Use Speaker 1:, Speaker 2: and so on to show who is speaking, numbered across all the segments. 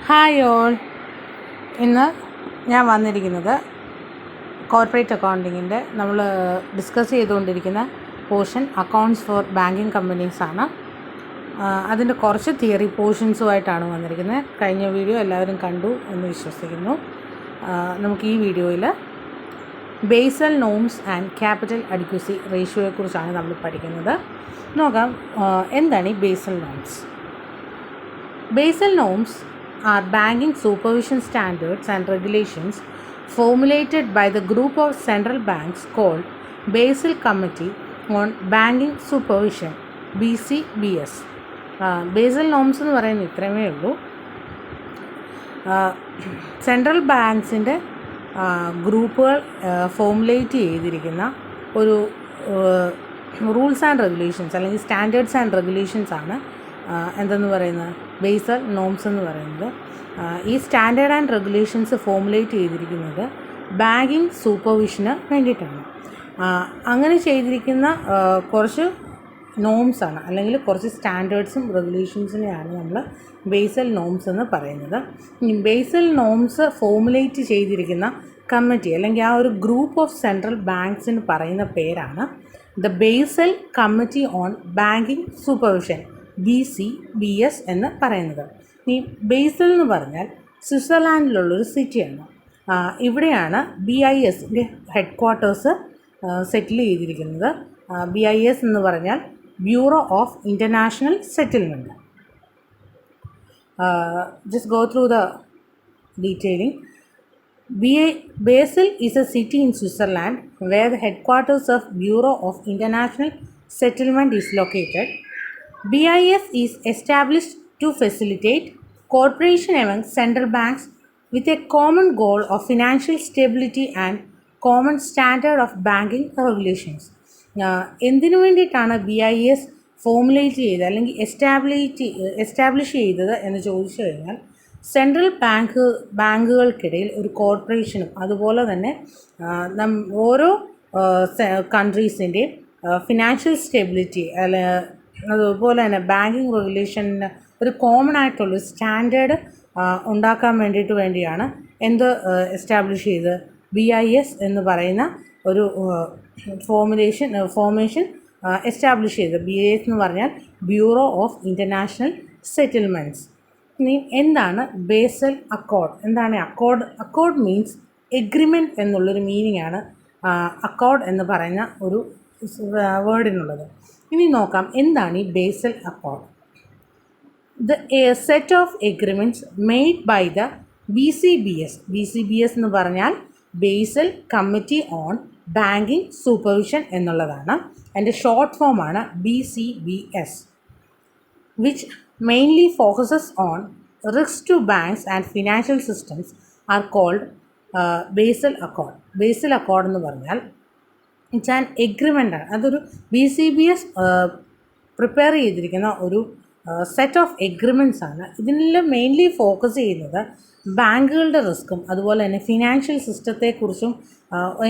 Speaker 1: Hi all. ഇന്ന് ഞാൻ വന്നിരിക്കുന്നത് കോർപ്പറേറ്റ് അക്കൗണ്ടിങ്ങിൻ്റെ നമ്മൾ ഡിസ്കസ് ചെയ്തുകൊണ്ടിരിക്കുന്ന പോർഷൻ അക്കൗണ്ട്സ് ഫോർ ബാങ്കിങ് കമ്പനീസാണ്. അതിൻ്റെ കുറച്ച് തിയറി പോർഷൻസുമായിട്ടാണ് വന്നിരിക്കുന്നത്. കഴിഞ്ഞ വീഡിയോ എല്ലാവരും കണ്ടു എന്ന് വിശ്വസിക്കുന്നു. നമുക്ക് ഈ വീഡിയോയിൽ Basel norms and capital adequacy റേഷ്യോയെക്കുറിച്ചാണ് നമ്മൾ പഠിക്കുന്നത്. നോക്കാം എന്താണ് ഈ Basel norms. Basel norms are banking supervision standards and regulations formulated by the group of central banks called Basel Committee on Banking Supervision BCBS. Basel norms എന്ന് പറയുന്നത് ഇത്രയുമേ ഉള്ളൂ. Central ബാങ്ക്സിൻ്റെ ഗ്രൂപ്പുകൾ ഫോമുലേറ്റ് ചെയ്തിരിക്കുന്ന ഒരു റൂൾസ് ആൻഡ് റെഗുലേഷൻസ് അല്ലെങ്കിൽ standards and regulations ആണ് എന്തെന്ന് പറയുന്നത് ബേസൽ നോംസ് എന്ന് പറയുന്നത്. ഈ സ്റ്റാൻഡേർഡ് ആൻഡ് റെഗുലേഷൻസ് ഫോമുലേറ്റ് ചെയ്തിരിക്കുന്നത് ബാങ്കിങ് സൂപ്പർവിഷന് വേണ്ടിയിട്ടാണ്. അങ്ങനെ ചെയ്തിരിക്കുന്ന കുറച്ച് നോംസാണ് അല്ലെങ്കിൽ കുറച്ച് സ്റ്റാൻഡേർഡ്സും റെഗുലേഷൻസിനെയാണ് നമ്മൾ ബേസൽ നോംസ് എന്ന് പറയുന്നത്. ഈ ബേസൽ നോംസ് ഫോമുലേറ്റ് ചെയ്തിരിക്കുന്ന കമ്മിറ്റി അല്ലെങ്കിൽ ആ ഒരു ഗ്രൂപ്പ് ഓഫ് സെൻട്രൽ ബാങ്ക്സിന് പറയുന്ന പേരാണ് the Basel committee on banking supervision BCBS എന്ന് പറയുന്നത്. ഈ ബേസൽ എന്ന് പറഞ്ഞാൽ സ്വിറ്റ്സർലാൻഡിലുള്ളൊരു സിറ്റിയാണ്. ഇവിടെയാണ് BISൻ്റെ ഹെഡ് ക്വാർട്ടേഴ്സ് സെറ്റിൽ ചെയ്തിരിക്കുന്നത്. BIS എന്ന് പറഞ്ഞാൽ bureau of international settlement. Just go through the detailing. Basel is a city in Switzerland where the headquarters of Bureau of International Settlement is located. BIS is established to facilitate cooperation among central banks with a common goal of financial stability and common standard of banking regulations. എന്തിനു വേണ്ടിയിട്ടാണ് BIS formulate ചെയ്തത് അല്ലെങ്കിൽ establish ചെയ്തത് എന്ന് ചോദിച്ചു കഴിഞ്ഞാൽ central ബാങ്കുകൾക്കിടയിൽ ഒരു കോർപ്പറേഷനും അതുപോലെ തന്നെ ഓരോ കൺട്രീസിൻ്റെയും ഫിനാൻഷ്യൽ സ്റ്റെബിലിറ്റി അതുപോലെ തന്നെ ബാങ്കിങ് റെഗുലേഷന് ഒരു കോമൺ ആയിട്ടുള്ളൊരു സ്റ്റാൻഡേർഡ് ഉണ്ടാക്കാൻ വേണ്ടിയാണ് എസ്റ്റാബ്ലിഷ് ചെയ്ത് BIS എന്ന് പറയുന്ന ഒരു ഫോർമേഷൻ എസ്റ്റാബ്ലിഷ് ചെയ്ത്. BIS എന്ന് പറഞ്ഞാൽ ബ്യൂറോ ഓഫ് ഇൻ്റർനാഷണൽ സെറ്റിൽമെൻറ്റ്സ്. ഇനി എന്താണ് ബേസൽ അക്കോർഡ്? എന്താണ് അക്കോർഡ്? അക്കോർഡ് മീൻസ് എഗ്രിമെൻറ്റ് എന്നുള്ളൊരു മീനിങ് ആണ് അക്കോർഡ് എന്ന് പറയുന്ന ഒരു വേർഡിനുള്ളത്. ഇനി നോക്കാം എന്താണ് ഈ Basel accord. A set of agreements made by the BCBS എന്ന് പറഞ്ഞാൽ Basel committee on banking supervision എന്നുള്ളതാണ്. അതിൻ്റെ ഷോർട്ട് ഫോമാണ് BCBS, which mainly focuses on risks to banks and financial systems are called Basel Accord. Basel Accord എന്ന് പറഞ്ഞാൽ it's an എഗ്രിമെൻ്റാണ്. അതൊരു BCBS prepare ചെയ്തിരിക്കുന്ന ഒരു സെറ്റ് ഓഫ് എഗ്രിമെൻറ്റ്സ് ആണ്. ഇതിൽ മെയിൻലി ഫോക്കസ് ചെയ്യുന്നത് ബാങ്കുകളുടെ റിസ്ക്കും അതുപോലെ തന്നെ ഫിനാൻഷ്യൽ സിസ്റ്റത്തെക്കുറിച്ചും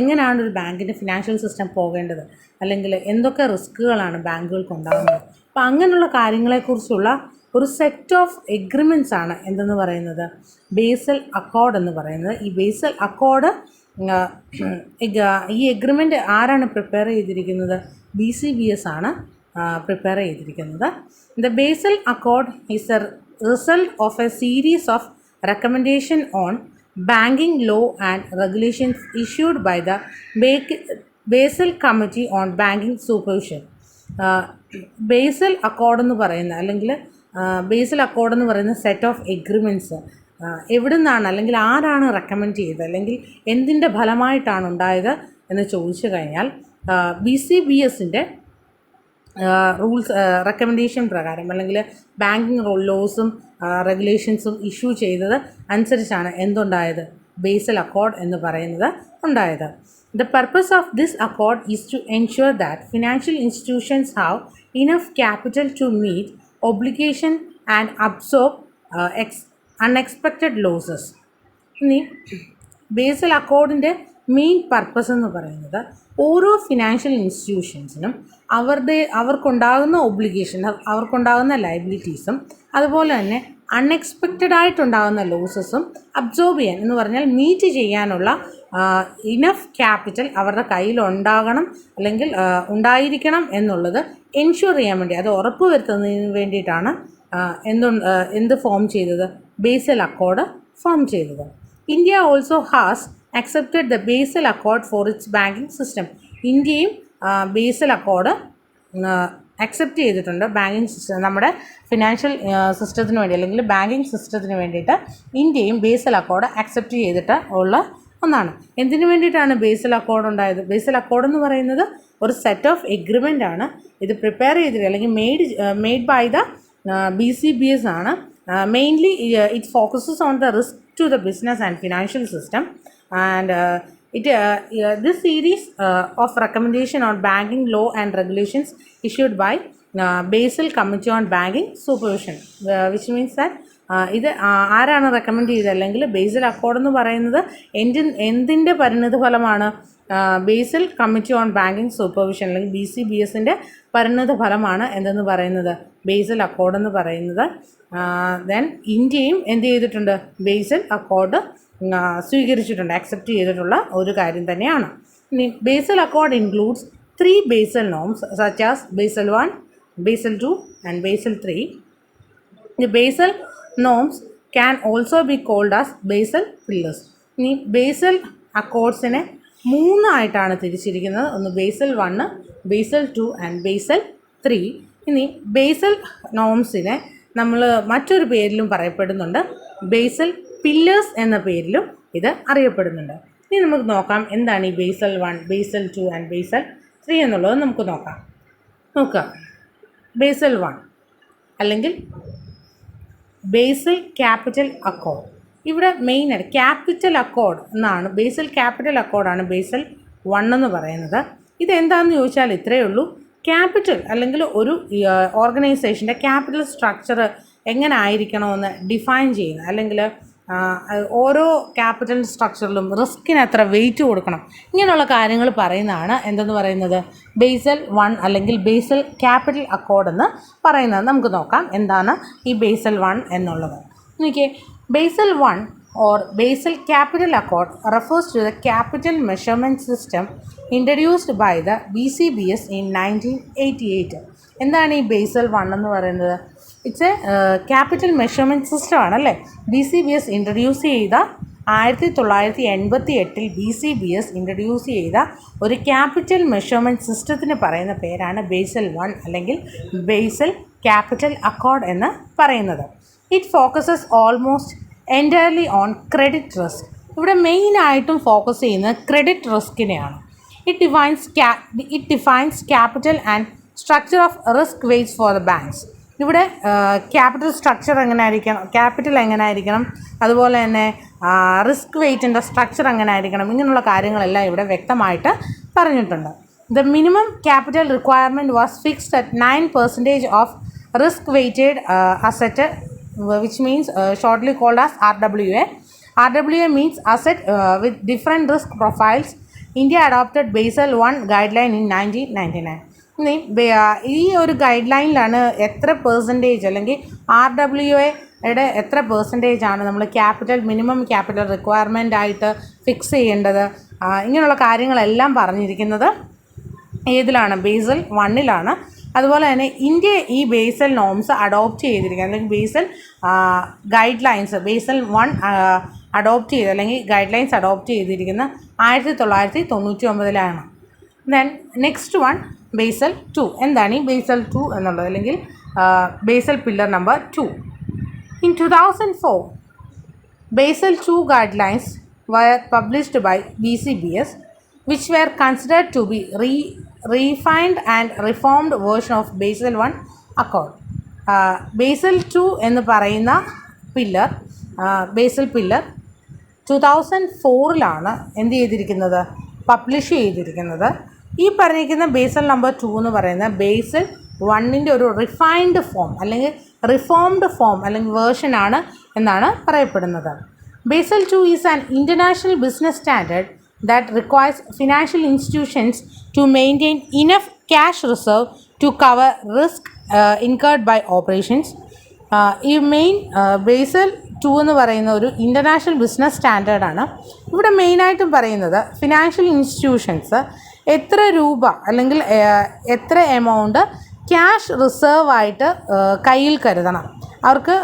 Speaker 1: എങ്ങനെയാണ് ഒരു ബാങ്കിൻ്റെ ഫിനാൻഷ്യൽ സിസ്റ്റം പോകേണ്ടത് അല്ലെങ്കിൽ എന്തൊക്കെ റിസ്ക്കുകളാണ് ബാങ്കുകൾക്ക് ഉണ്ടാകുന്നത്. അപ്പോൾ അങ്ങനെയുള്ള കാര്യങ്ങളെക്കുറിച്ചുള്ള ഒരു സെറ്റ് ഓഫ് എഗ്രിമെൻറ്റ്സ് ആണ് എന്തെന്ന് പറയുന്നത് ബേസൽ അക്കോർഡ് എന്ന് പറയുന്നത്. ഈ ബേസൽ അക്കോർഡ് ഈ എഗ്രിമെൻ്റ് ആരാണ് പ്രിപ്പയർ ചെയ്തിരിക്കുന്നത്? BCBS ആണ് പ്രിപ്പയർ ചെയ്തിരിക്കുന്നത്. The Basel accord is a result of a series of recommendation on banking law and regulations issued by the Basel committee on banking supervision. Basel accord എന്ന് പറയുന്ന അല്ലെങ്കിൽ basal accord എന്ന് പറയുന്ന set of agreements എവിടെ നിന്നാണ് അല്ലെങ്കിൽ ആരാണ് recommend ചെയ്തത് അല്ലെങ്കിൽ എന്തിൻ്റെ ഫലമായിട്ടാണ് ഉണ്ടായത് എന്ന് ചോദിച്ചു കഴിഞ്ഞാൽ BCBSൻ്റെ റൂൾസ് റെക്കമെൻഡേഷൻ പ്രകാരം അല്ലെങ്കിൽ ബാങ്കിങ് ലോസും റെഗുലേഷൻസും ഇഷ്യൂ ചെയ്തത് അനുസരിച്ചാണ് എന്തുണ്ടായത് ബേസൽ അക്കോർഡ് എന്ന് പറയുന്നത് ഉണ്ടായത്. The purpose of this accord is to ensure that financial institutions have enough capital to meet obligation and absorb unexpected losses. ഇനി ബേസൽ അക്കോർഡിൻ്റെ മെയിൻ പർപ്പസ് എന്ന് പറയുന്നത് ഓരോ ഫിനാൻഷ്യൽ ഇൻസ്റ്റിറ്റ്യൂഷൻസിനും അവർക്കുണ്ടാകുന്ന ഒബ്ലിഗേഷൻ, അവർക്കുണ്ടാകുന്ന ലയബിലിറ്റീസും അതുപോലെ തന്നെ അൺഎക്സ്പെക്റ്റഡ് ആയിട്ടുണ്ടാകുന്ന ലോസസും അബ്സോർബ് ചെയ്യാൻ എന്ന് പറഞ്ഞാൽ മീറ്റ് ചെയ്യാനുള്ള ഇനഫ് ക്യാപിറ്റൽ അവരുടെ കയ്യിൽ ഉണ്ടാകണം, അല്ലെങ്കിൽ ഉണ്ടായിരിക്കണം എന്നുള്ളത് എൻഷുർ ചെയ്യാൻ വേണ്ടി, അത് ഉറപ്പ് വരുത്തുന്നതിന് വേണ്ടിയിട്ടാണ് എന്ത് ഫോം ചെയ്തത്, ബേസൽ അക്കോർഡ് ഫോം ചെയ്തത്. India also has accepted the Basel accord for its banking system. ഇന്ത്യയും ബേസൽ അക്കോർഡ് അക്സെപ്റ്റ് ചെയ്തിട്ടുണ്ട് ബാങ്കിങ് സിസ്റ്റം, നമ്മുടെ ഫിനാൻഷ്യൽ സിസ്റ്റത്തിന് വേണ്ടി അല്ലെങ്കിൽ ബാങ്കിങ് സിസ്റ്റത്തിന് വേണ്ടിയിട്ട് ഇന്ത്യയും ബേസൽ അക്കോർഡ് അക്സെപ്റ്റ് ചെയ്തിട്ട് ഉള്ള ഒന്നാണ്. എന്തിനു വേണ്ടിയിട്ടാണ് ബേസൽ അക്കോർഡ് ഉണ്ടായത്? ബേസൽ അക്കോർഡ് എന്ന് പറയുന്നത് ഒരു സെറ്റ് ഓഫ് എഗ്രിമെൻ്റ് ആണ്. ഇത് പ്രിപ്പയർ ചെയ്തിട്ട് അല്ലെങ്കിൽ മെയ്ഡ് ബൈ ദ BCBS ആണ്. Mainly it focuses on the risk to the business and financial system and this series of recommendation on banking law and regulations issued by Basel Committee on Banking Supervision, which means that ഇത് ആരാണ് recommend ചെയ്തത്, അല്ലെങ്കിൽ basal accord എന്ന് പറയുന്നത് എന്തിൻ്റെ പരിണിത ഫലമാണ്? Basal committee on banking supervision അല്ലെങ്കിൽ BCBSൻ്റെ പരിണിത ഫലമാണ് എന്തെന്ന് പറയുന്നത്, ബേസൽ അക്കോർഡ് എന്ന് പറയുന്നത്. ദെൻ ഇന്ത്യയും എന്ത് ചെയ്തിട്ടുണ്ട്, ബേസൽ അക്കോർഡ് സ്വീകരിച്ചിട്ടുണ്ട്, അക്സെപ്റ്റ് ചെയ്തിട്ടുള്ള ഒരു കാര്യം തന്നെയാണ്. ഇനി Basel accord includes 3 Basel norms such as Basel 1, Basel 2 and Basel 3. The basel norms can also be called as basel pillars. ഇനി ബേസൽ അക്കോർഡ്സിനെ 3 ആയിട്ടാണ് തിരിച്ചിരിക്കുന്നത്. ഒന്ന് ബേസൽ 1, ബേസൽ 2 ആൻഡ് ബേസൽ 3. ഇനി ബേസൽ നോംസിനെ നമ്മൾ മറ്റൊരു പേരിലും പറയപ്പെടുന്നുണ്ട്, ബേസൽ പില്ലേഴ്സ് എന്ന പേരിലും ഇത് അറിയപ്പെടുന്നുണ്ട്. ഇനി നമുക്ക് നോക്കാം എന്താണ് ഈ ബേസൽ 1, ബേസൽ 2 ആൻഡ് ബേസൽ 3 എന്നുള്ളത് നമുക്ക് നോക്കാം. ബേസൽ 1 അല്ലെങ്കിൽ ബേസൽ ക്യാപിറ്റൽ അക്കോർഡ്. ഇവിടെ മെയിനായിട്ട് ക്യാപിറ്റൽ അക്കോർഡ് എന്നാണ്, ബേസൽ ക്യാപിറ്റൽ അക്കോർഡാണ് ബേസൽ 1 എന്ന് പറയുന്നത്. ഇതെന്താണെന്ന് ചോദിച്ചാൽ ഇത്രയേ ഉള്ളൂ. ക്യാപിറ്റൽ അല്ലെങ്കിൽ ഒരു ഓർഗനൈസേഷൻ്റെ ക്യാപിറ്റൽ സ്ട്രക്ചർ എങ്ങനെ ആയിരിക്കണമെന്ന് ഡിഫൈൻ ചെയ്യുന്നത്, അല്ലെങ്കിൽ ഓരോ ക്യാപിറ്റൽ സ്ട്രക്ചറിലും റിസ്കിന് എത്ര വെയിറ്റ് കൊടുക്കണം, ഇങ്ങനെയുള്ള കാര്യങ്ങൾ പറയുന്നതാണ് എന്തെന്ന് പറയുന്നത്, ബേസൽ 1 അല്ലെങ്കിൽ ബേസൽ ക്യാപിറ്റൽ അക്കോർഡ് എന്ന് പറയുന്നത്. നമുക്ക് നോക്കാം എന്താണ് ഈ ബേസൽ 1 എന്നുള്ളത്. നോക്കിയേ, basal 1 or Basel Capital Accord refers to the capital measurement system introduced by the BCBS in 1988. എന്താണ് ഈ ബേസൽ 1 എന്ന് പറയുന്നത്? It's A capital measurement system ആണല്ലേ. BCBS ഇൻട്രൊഡ്യൂസ് ചെയ്ത 1988 BCBS ഇൻട്രൊഡ്യൂസ് ചെയ്ത ഒരു ക്യാപിറ്റൽ മെഷർമെൻറ്റ് സിസ്റ്റത്തിന് പറയുന്ന പേരാണ് ബേസൽ 1 അല്ലെങ്കിൽ ബേസൽ ക്യാപിറ്റൽ അക്കോർഡ് എന്ന് പറയുന്നത്. It focuses almost entirely on credit risk. ഇവിടെ മെയിനായിട്ടും ഫോക്കസ് ചെയ്യുന്നത് ക്രെഡിറ്റ് റിസ്കിനെയാണ്. It defines capital and structure of risk weights for the banks. ഇവിടെ ക്യാപിറ്റൽ സ്ട്രക്ചർ എങ്ങനെ ആയിരിക്കണം, ക്യാപിറ്റൽ എങ്ങനെ ആയിരിക്കണം, അതുപോലെ തന്നെ റിസ്ക് വെയ്റ്റിൻ്റെ സ്ട്രക്ചർ എങ്ങനെ ആയിരിക്കണം, ഇങ്ങനെയുള്ള കാര്യങ്ങളെല്ലാം ഇവിടെ വ്യക്തമായിട്ട് പറഞ്ഞിട്ടുണ്ട്. The minimum capital requirement was fixed at 9% of risk weighted asset, which means shortly called as RWA. RWA means asset with different risk profiles. India adopted Basel 1 guideline in 1999. ഈ ഒരു guide ലൈനിലാണ് എത്ര പെർസെൻറ്റേജ് അല്ലെങ്കിൽ RWAയുടെ എത്ര percentage ആണ് നമ്മൾ minimum capital requirement ആയിട്ട് fix ചെയ്യേണ്ടത്, ഇങ്ങനെയുള്ള കാര്യങ്ങളെല്ലാം പറഞ്ഞിരിക്കുന്നത് ഏതിലാണ്, ബേസൽ 1ലാണ്. അതുപോലെ തന്നെ ഇന്ത്യ ഈ ബേസൽ നോംസ് അഡോപ്റ്റ് ചെയ്തിരിക്കുന്നത് അല്ലെങ്കിൽ Basel guidelines Basel 1 adopt ചെയ്ത് അല്ലെങ്കിൽ ഗൈഡ് ലൈൻസ് അഡോപ്റ്റ് ചെയ്തിരിക്കുന്ന 1999 ദെൻ നെക്സ്റ്റ് വൺ ബേസൽ 2. എന്താണ് ഈ ബേസൽ 2 എന്നുള്ളത്, അല്ലെങ്കിൽ Basel pillar number 2. In 2004 Basel 2 guidelines were published by BCBS, which were considered to be refined and reformed version of Basel 1 Accord. Basel 2 എന്ന് പറയുന്ന pillar, basal pillar 2004 എന്ത് ചെയ്തിരിക്കുന്നത്, publish ചെയ്തിരിക്കുന്നത്. ഈ പറഞ്ഞിരിക്കുന്ന ബേസൽ നമ്പർ 2 എന്ന് പറയുന്ന ബേസൽ 1ൻ്റെ ഒരു റിഫൈൻഡ് ഫോം അല്ലെങ്കിൽ റിഫോംഡ് ഫോം അല്ലെങ്കിൽ വേർഷനാണ് എന്നാണ് പറയപ്പെടുന്നത്. Basel 2 is an international business standard that requires financial institutions to maintain enough cash reserve to cover risk incurred by operations. ഈ മെയിൻ ബേസൽ 2 എന്ന് പറയുന്ന ഒരു ഇൻ്റർനാഷണൽ ബിസിനസ് സ്റ്റാൻഡേർഡാണ്. ഇവിടെ മെയിനായിട്ടും പറയുന്നത് ഫിനാൻഷ്യൽ ഇൻസ്റ്റിറ്റ്യൂഷൻസ് എത്ര രൂപ അല്ലെങ്കിൽ എത്ര എമൗണ്ട് ക്യാഷ് റിസർവ് ആയിട്ട് കയ്യിൽ കരുതണം. അവർക്ക്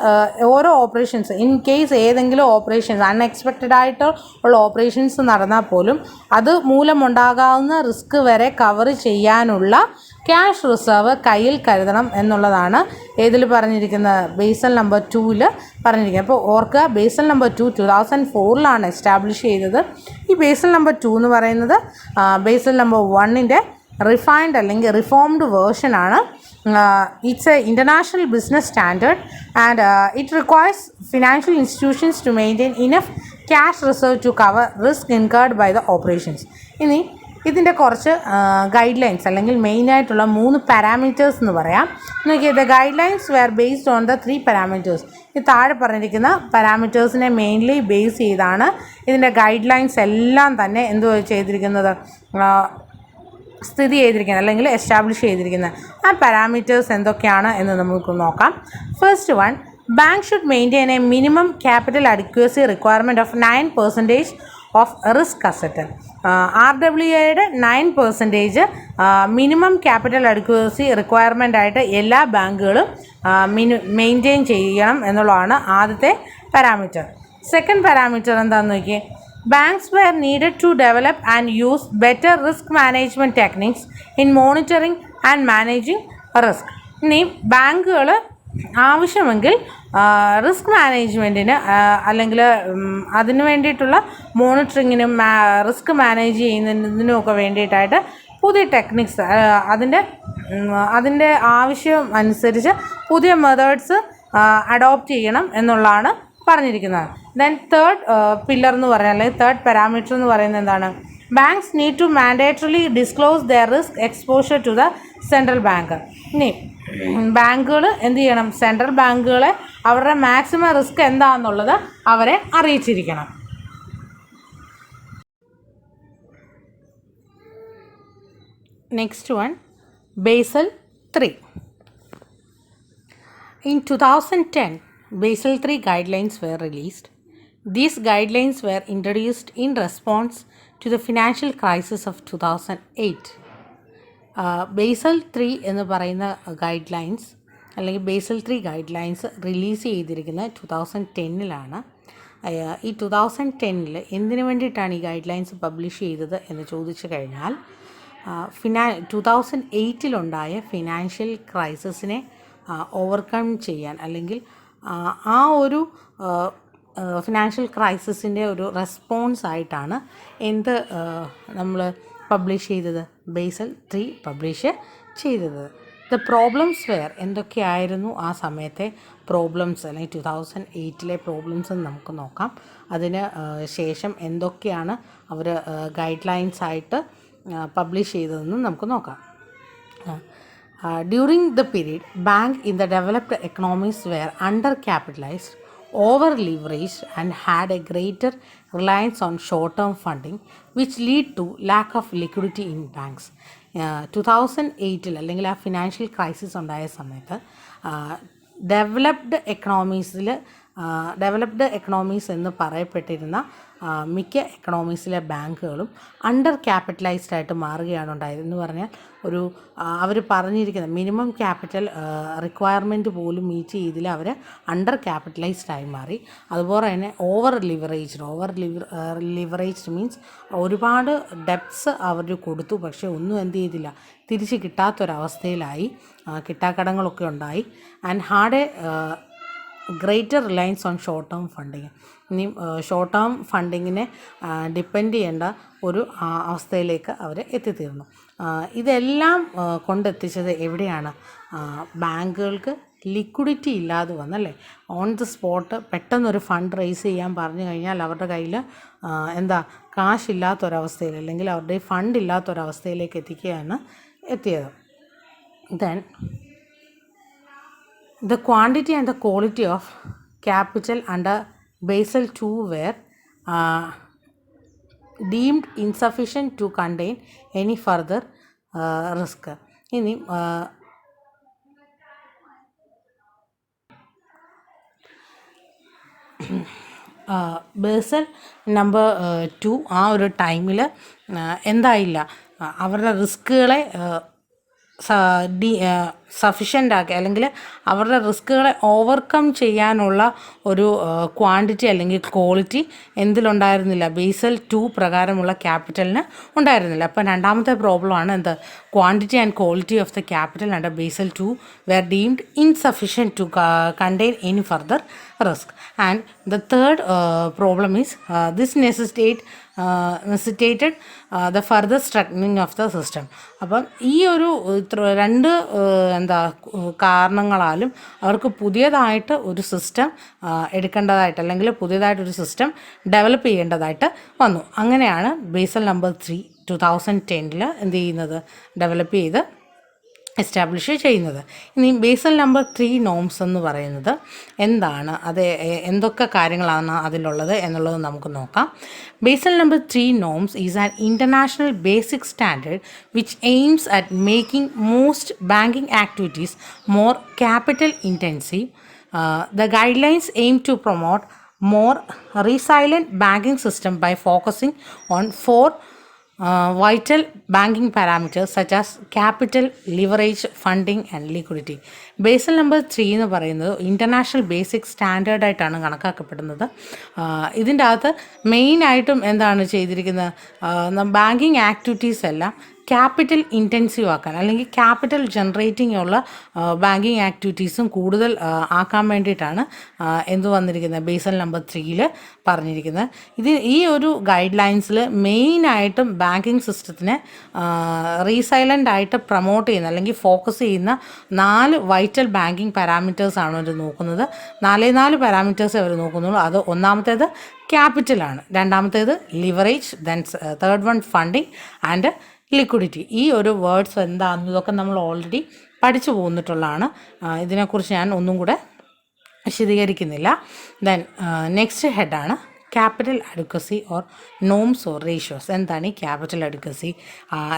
Speaker 1: ഓരോ ഓപ്പറേഷൻസ് ഇൻ കേസ് ഏതെങ്കിലും ഓപ്പറേഷൻസ് അൺഎക്സ്പെക്റ്റഡ് ആയിട്ട് ഉള്ള ഓപ്പറേഷൻസ് നടന്നാൽ പോലും അത് മൂലമുണ്ടാകാവുന്ന റിസ്ക് വരെ കവർ ചെയ്യാനുള്ള ക്യാഷ് റിസർവ് കയ്യിൽ കരുതണം എന്നുള്ളതാണ് ഏതിൽ പറഞ്ഞിരിക്കുന്നത്, ബേസൽ നമ്പർ 2-ൽ പറഞ്ഞിരിക്കുന്നത്. അപ്പോൾ ഓർക്കുക, ബേസൽ നമ്പർ 2 2004 എസ്റ്റാബ്ലിഷ് ചെയ്തത്. ഈ ബേസൽ നമ്പർ 2 എന്ന് പറയുന്നത് ബേസൽ നമ്പർ 1-ൻ്റെ റിഫൈൻഡ് അല്ലെങ്കിൽ reformed വേർഷനാണ്. It's an international business standard and it requires financial institutions to maintain enough cash reserve to cover risk incurred by the operations. ഇനി ഇതിൻ്റെ കുറച്ച് guide lines അല്ലെങ്കിൽ മെയിനായിട്ടുള്ള 3 പാരാമീറ്റേഴ്സ് എന്ന് പറയാം. നോക്കിയത് guidelines were based on the 3 parameters. ഈ താഴെ പറഞ്ഞിരിക്കുന്ന പാരാമീറ്റേഴ്സിനെ മെയിൻലി ബേസ് ചെയ്താണ് ഇതിൻ്റെ ഗൈഡ് ലൈൻസ് എല്ലാം തന്നെ ചെയ്തിരിക്കുന്നത്, സ്ഥിതി ചെയ്തിരിക്കുന്നത് അല്ലെങ്കിൽ എസ്റ്റാബ്ലിഷ് ചെയ്തിരിക്കുന്നത്. ആ പാരാമീറ്റേഴ്സ് എന്തൊക്കെയാണ് എന്ന് നമുക്ക് നോക്കാം. First one, bank should maintain a minimum capital adequacy requirement of 9% of risk asset. RWAയുടെ 9% മിനിമം ക്യാപിറ്റൽ അഡിക്വസി റിക്വയർമെൻ്റ് ആയിട്ട് എല്ലാ ബാങ്കുകളും മെയിൻറ്റെയിൻ ചെയ്യണം എന്നുള്ളതാണ് ആദ്യത്തെ പാരാമീറ്റർ. സെക്കൻഡ് പാരാമീറ്റർ എന്താണെന്ന് നോക്കിയേ, banks were needed to develop and use better risk management techniques in monitoring and managing risk. ഇനി ബാങ്കുകൾ ആവശ്യമെങ്കിൽ റിസ്ക് മാനേജ്മെൻറ്റിന് അല്ലെങ്കിൽ അതിന് വേണ്ടിയിട്ടുള്ള മോണിറ്ററിങ്ങിനും റിസ്ക് മാനേജ് ചെയ്യുന്നതിനുമൊക്കെ വേണ്ടിയിട്ടായിട്ട് പുതിയ ടെക്നിക്സ് അതിൻ്റെ ആവശ്യം അനുസരിച്ച് പുതിയ മെത്തേഡ്സ് അഡോപ്റ്റ് ചെയ്യണം എന്നുള്ളതാണ് പറഞ്ഞിരിക്കുന്നത്. ദെൻ തേർഡ് പില്ലർ എന്ന് പറയുന്നത് അല്ലെങ്കിൽ തേർഡ് പാരാമീറ്റർ എന്ന് പറയുന്നത് എന്താണ്, banks need to mandatorily disclose their risk exposure to the central bank. ഇനി ബാങ്കുകൾ എന്ത് ചെയ്യണം, സെൻട്രൽ ബാങ്കുകളെ അവരുടെ മാക്സിമം റിസ്ക് എന്താണെന്നുള്ളത് അവരെ അറിയിച്ചിരിക്കണം. Next one, Basel 3. In 2010, Basel III guidelines were released. These guidelines were introduced in response to the financial crisis of 2008. Basal 3 എന്ന് പറയുന്ന ഗൈഡ് ലൈൻസ് അല്ലെങ്കിൽ ബേസൽ 3 ഗൈഡ് ലൈൻസ് റിലീസ് ചെയ്തിരിക്കുന്നത് 2010-ലാണ്. ഈ 2010-ൽ എന്തിനു വേണ്ടിയിട്ടാണ് ഈ ഗൈഡ് ലൈൻസ് പബ്ലിഷ് ചെയ്തത് എന്ന് ചോദിച്ചു കഴിഞ്ഞാൽ 2008-ലുണ്ടായ ഫിനാൻഷ്യൽ ക്രൈസിസിനെ ഓവർകം ചെയ്യാൻ അല്ലെങ്കിൽ ആ ഒരു ഫിനാൻഷ്യൽ ക്രൈസിസിൻ്റെ ഒരു റെസ്പോൺസ് ആയിട്ടാണ് നമ്മൾ പബ്ലിഷ് ചെയ്തത്, ബേസൽ 3 പബ്ലിഷ് ചെയ്തത്. ദ പ്രോബ്ലംസ് വെയർ, എന്തൊക്കെയായിരുന്നു ആ സമയത്തെ പ്രോബ്ലംസ് അല്ലെങ്കിൽ 2008-ലെ പ്രോബ്ലംസ് എന്ന് നമുക്ക് നോക്കാം. അതിന് ശേഷം എന്തൊക്കെയാണ് അവർ ഗൈഡ് ലൈൻസ് ആയിട്ട് പബ്ലിഷ് ചെയ്തതെന്നും നമുക്ക് നോക്കാം. During the period, banks in the developed economies were undercapitalized, over-leveraged and had a greater reliance on short-term funding, which lead to lack of liquidity in banks. 2008-ൽ അല്ലെങ്കിൽ ആ ഫിനാൻഷ്യൽ ക്രൈസിസ് ഉണ്ടായ സമയത്ത് developed economies എന്ന് പറയപ്പെട്ടിരുന്ന മിക്ക എക്കണോമീസിലെ ബാങ്കുകളും under capitalised ആയിട്ട് മാറുകയാണ് ഉണ്ടായത്. എന്ന് പറഞ്ഞാൽ അവർ പറഞ്ഞിരിക്കുന്ന മിനിമം ക്യാപിറ്റൽ റിക്വയർമെൻറ്റ് പോലും മീറ്റ് ചെയ്തില്ല, അവർ അണ്ടർ ക്യാപിറ്റലൈസ്ഡ് ആയി മാറി. അതുപോലെ തന്നെ ഓവർ ലിവറേജ്ഡ് മീൻസ് ഒരുപാട് ഡെപ്റ്റ്സ് അവർ കൊടുത്തു, പക്ഷേ ഒന്നും എന്ത് ചെയ്തില്ല, തിരിച്ച് കിട്ടാത്തൊരവസ്ഥയിലായി, കിട്ടാക്കടങ്ങളൊക്കെ ഉണ്ടായി. And had A greater Reliance on short term funding. ഇനി ഷോർട്ട് ടേം ഫണ്ടിങ്ങിനെ ഡിപ്പെൻഡ് ചെയ്യേണ്ട ഒരു അവസ്ഥയിലേക്ക് അവർ എത്തിത്തീർന്നു. ഇതെല്ലാം കൊണ്ടെത്തിച്ചത് എവിടെയാണ്, ബാങ്കുകൾക്ക് ലിക്വിഡിറ്റി ഇല്ലാതെ വന്നല്ലേ. ഓൺ ദി സ്പോട്ട് പെട്ടെന്നൊരു ഫണ്ട് റേസ് ചെയ്യാൻ പറഞ്ഞു കഴിഞ്ഞാൽ അവരുടെ കയ്യിൽ കാശില്ലാത്തൊരവസ്ഥയിൽ അല്ലെങ്കിൽ അവരുടെ ഫണ്ട് ഇല്ലാത്തൊരവസ്ഥയിലേക്ക് എത്തിയത്. Then the quantity and the quality of capital under Basel II were deemed insufficient to contain any further risk. ഇനി ബേസൽ നമ്പർ 2 ആ ഒരു ടൈമിൽ എന്തായില്ല, അവരുടെ റിസ്കുകളെ സഫിഷ്യൻ്റ് ആക്കി, അല്ലെങ്കിൽ അവരുടെ റിസ്കുകളെ ഓവർകം ചെയ്യാനുള്ള ഒരു ക്വാണ്ടിറ്റി അല്ലെങ്കിൽ ക്വാളിറ്റി എന്തിലുണ്ടായിരുന്നില്ല, ബേസൽ 2 പ്രകാരമുള്ള ക്യാപിറ്റലിന് ഉണ്ടായിരുന്നില്ല. അപ്പം രണ്ടാമത്തെ പ്രോബ്ലമാണ് എന്ത്, quantity and quality of the capital under Basel 2 were deemed insufficient to contain any further risk. And the third problem is this necessitated the further strengthening of the system. അപ്പം ഈ ഒരു രണ്ട് കാരണങ്ങളാലും അവർക്ക് പുതിയതായിട്ട് ഒരു സിസ്റ്റം എടുക്കേണ്ടതായിട്ട്, അല്ലെങ്കിൽ പുതിയതായിട്ടൊരു സിസ്റ്റം ഡെവലപ്പ് ചെയ്യേണ്ടതായിട്ട് വന്നു. അങ്ങനെയാണ് ബേസൽ നമ്പർ 3 2010 എന്ത് ചെയ്യുന്നത്, ഡെവലപ്പ് ചെയ്ത് എസ്റ്റാബ്ലിഷ് ചെയ്യുന്നത്. ഇനി ബേസൽ നമ്പർ 3 നോംസ് എന്ന് പറയുന്നത് എന്താണ്, അത് എന്തൊക്കെ കാര്യങ്ങളാണ് അതിലുള്ളത് എന്നുള്ളത് നമുക്ക് നോക്കാം. Basel number 3 norms is an international basic standard which aims at making most banking activities more capital intensive. The guidelines aim to promote more resilient banking system by focusing on 4 vital banking parameters such as capital, leverage, funding and liquidity. Basel number 3 എന്ന് പറയുന്നത് international basic സ്റ്റാൻഡേർഡായിട്ടാണ് കണക്കാക്കപ്പെടുന്നത്. ഇതിൻ്റെ അകത്ത് മെയിനായിട്ടും എന്താണ് ചെയ്തിരിക്കുന്നത്, banking activities എല്ലാം capital intensive ആക്കാൻ, അല്ലെങ്കിൽ ക്യാപിറ്റൽ ജനറേറ്റിംഗ് ഉള്ള ബാങ്കിങ് ആക്ടിവിറ്റീസും കൂടുതൽ ആക്കാൻ വേണ്ടിയിട്ടാണ് എന്ത് വന്നിരിക്കുന്നത്, ബേസൽ നമ്പർ 3 പറഞ്ഞിരിക്കുന്നത്. ഈ ഒരു ഗൈഡ് ലൈൻസിൽ മെയിനായിട്ടും ബാങ്കിങ് സിസ്റ്റത്തിനെ റീസൈലൻ്റ് ആയിട്ട് പ്രൊമോട്ട് ചെയ്യുന്ന, അല്ലെങ്കിൽ ഫോക്കസ് ചെയ്യുന്ന 4 വൈറ്റൽ ബാങ്കിങ് പാരാമീറ്റേഴ്സാണ് അവർ നോക്കുന്നത്. 4 പാരാമീറ്റേഴ്സ് അവർ നോക്കുന്നുള്ളൂ. അത് ഒന്നാമത്തേത് ക്യാപിറ്റലാണ്, രണ്ടാമത്തേത് leverage, then third one funding and liquidity. ഈ ഒരു വേർഡ്സ് എന്താണെന്ന് ഇതൊക്കെ നമ്മൾ ഓൾറെഡി പഠിച്ചു പോന്നിട്ടുള്ളതാണ്. ഇതിനെക്കുറിച്ച് ഞാൻ ഒന്നും കൂടെ വിശദീകരിക്കുന്നില്ല. ദെൻ നെക്സ്റ്റ് ഹെഡാണ് capital advocacy or norms or ratios. എന്താണ് ഈ ക്യാപിറ്റൽ അഡ്വക്കസി,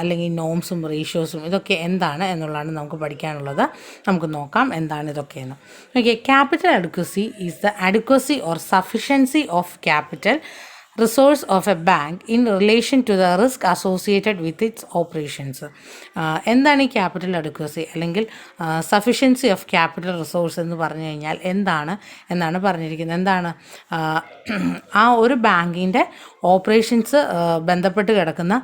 Speaker 1: അല്ലെങ്കിൽ നോംസും റേഷ്യോസും, ഇതൊക്കെ എന്താണ് എന്നുള്ളതാണ് നമുക്ക് പഠിക്കാനുള്ളത്. നമുക്ക് നോക്കാം എന്താണ് ഇതൊക്കെയെന്ന്. Okay, capital advocacy is the advocacy or sufficiency of capital resource of a bank in relation to the risk associated with its operations. എന്താണ് ഈ ക്യാപിറ്റൽ അഡ്വക്കസി അല്ലെങ്കിൽ സഫിഷ്യൻസി ഓഫ് ക്യാപിറ്റൽ റിസോഴ്സ് എന്ന് പറഞ്ഞു കഴിഞ്ഞാൽ എന്നാണ് പറഞ്ഞിരിക്കുന്നത്. എന്താണ് ആ ഒരു ബാങ്കിൻ്റെ ഓപ്പറേഷൻസ് ബന്ധപ്പെട്ട് കിടക്കുന്ന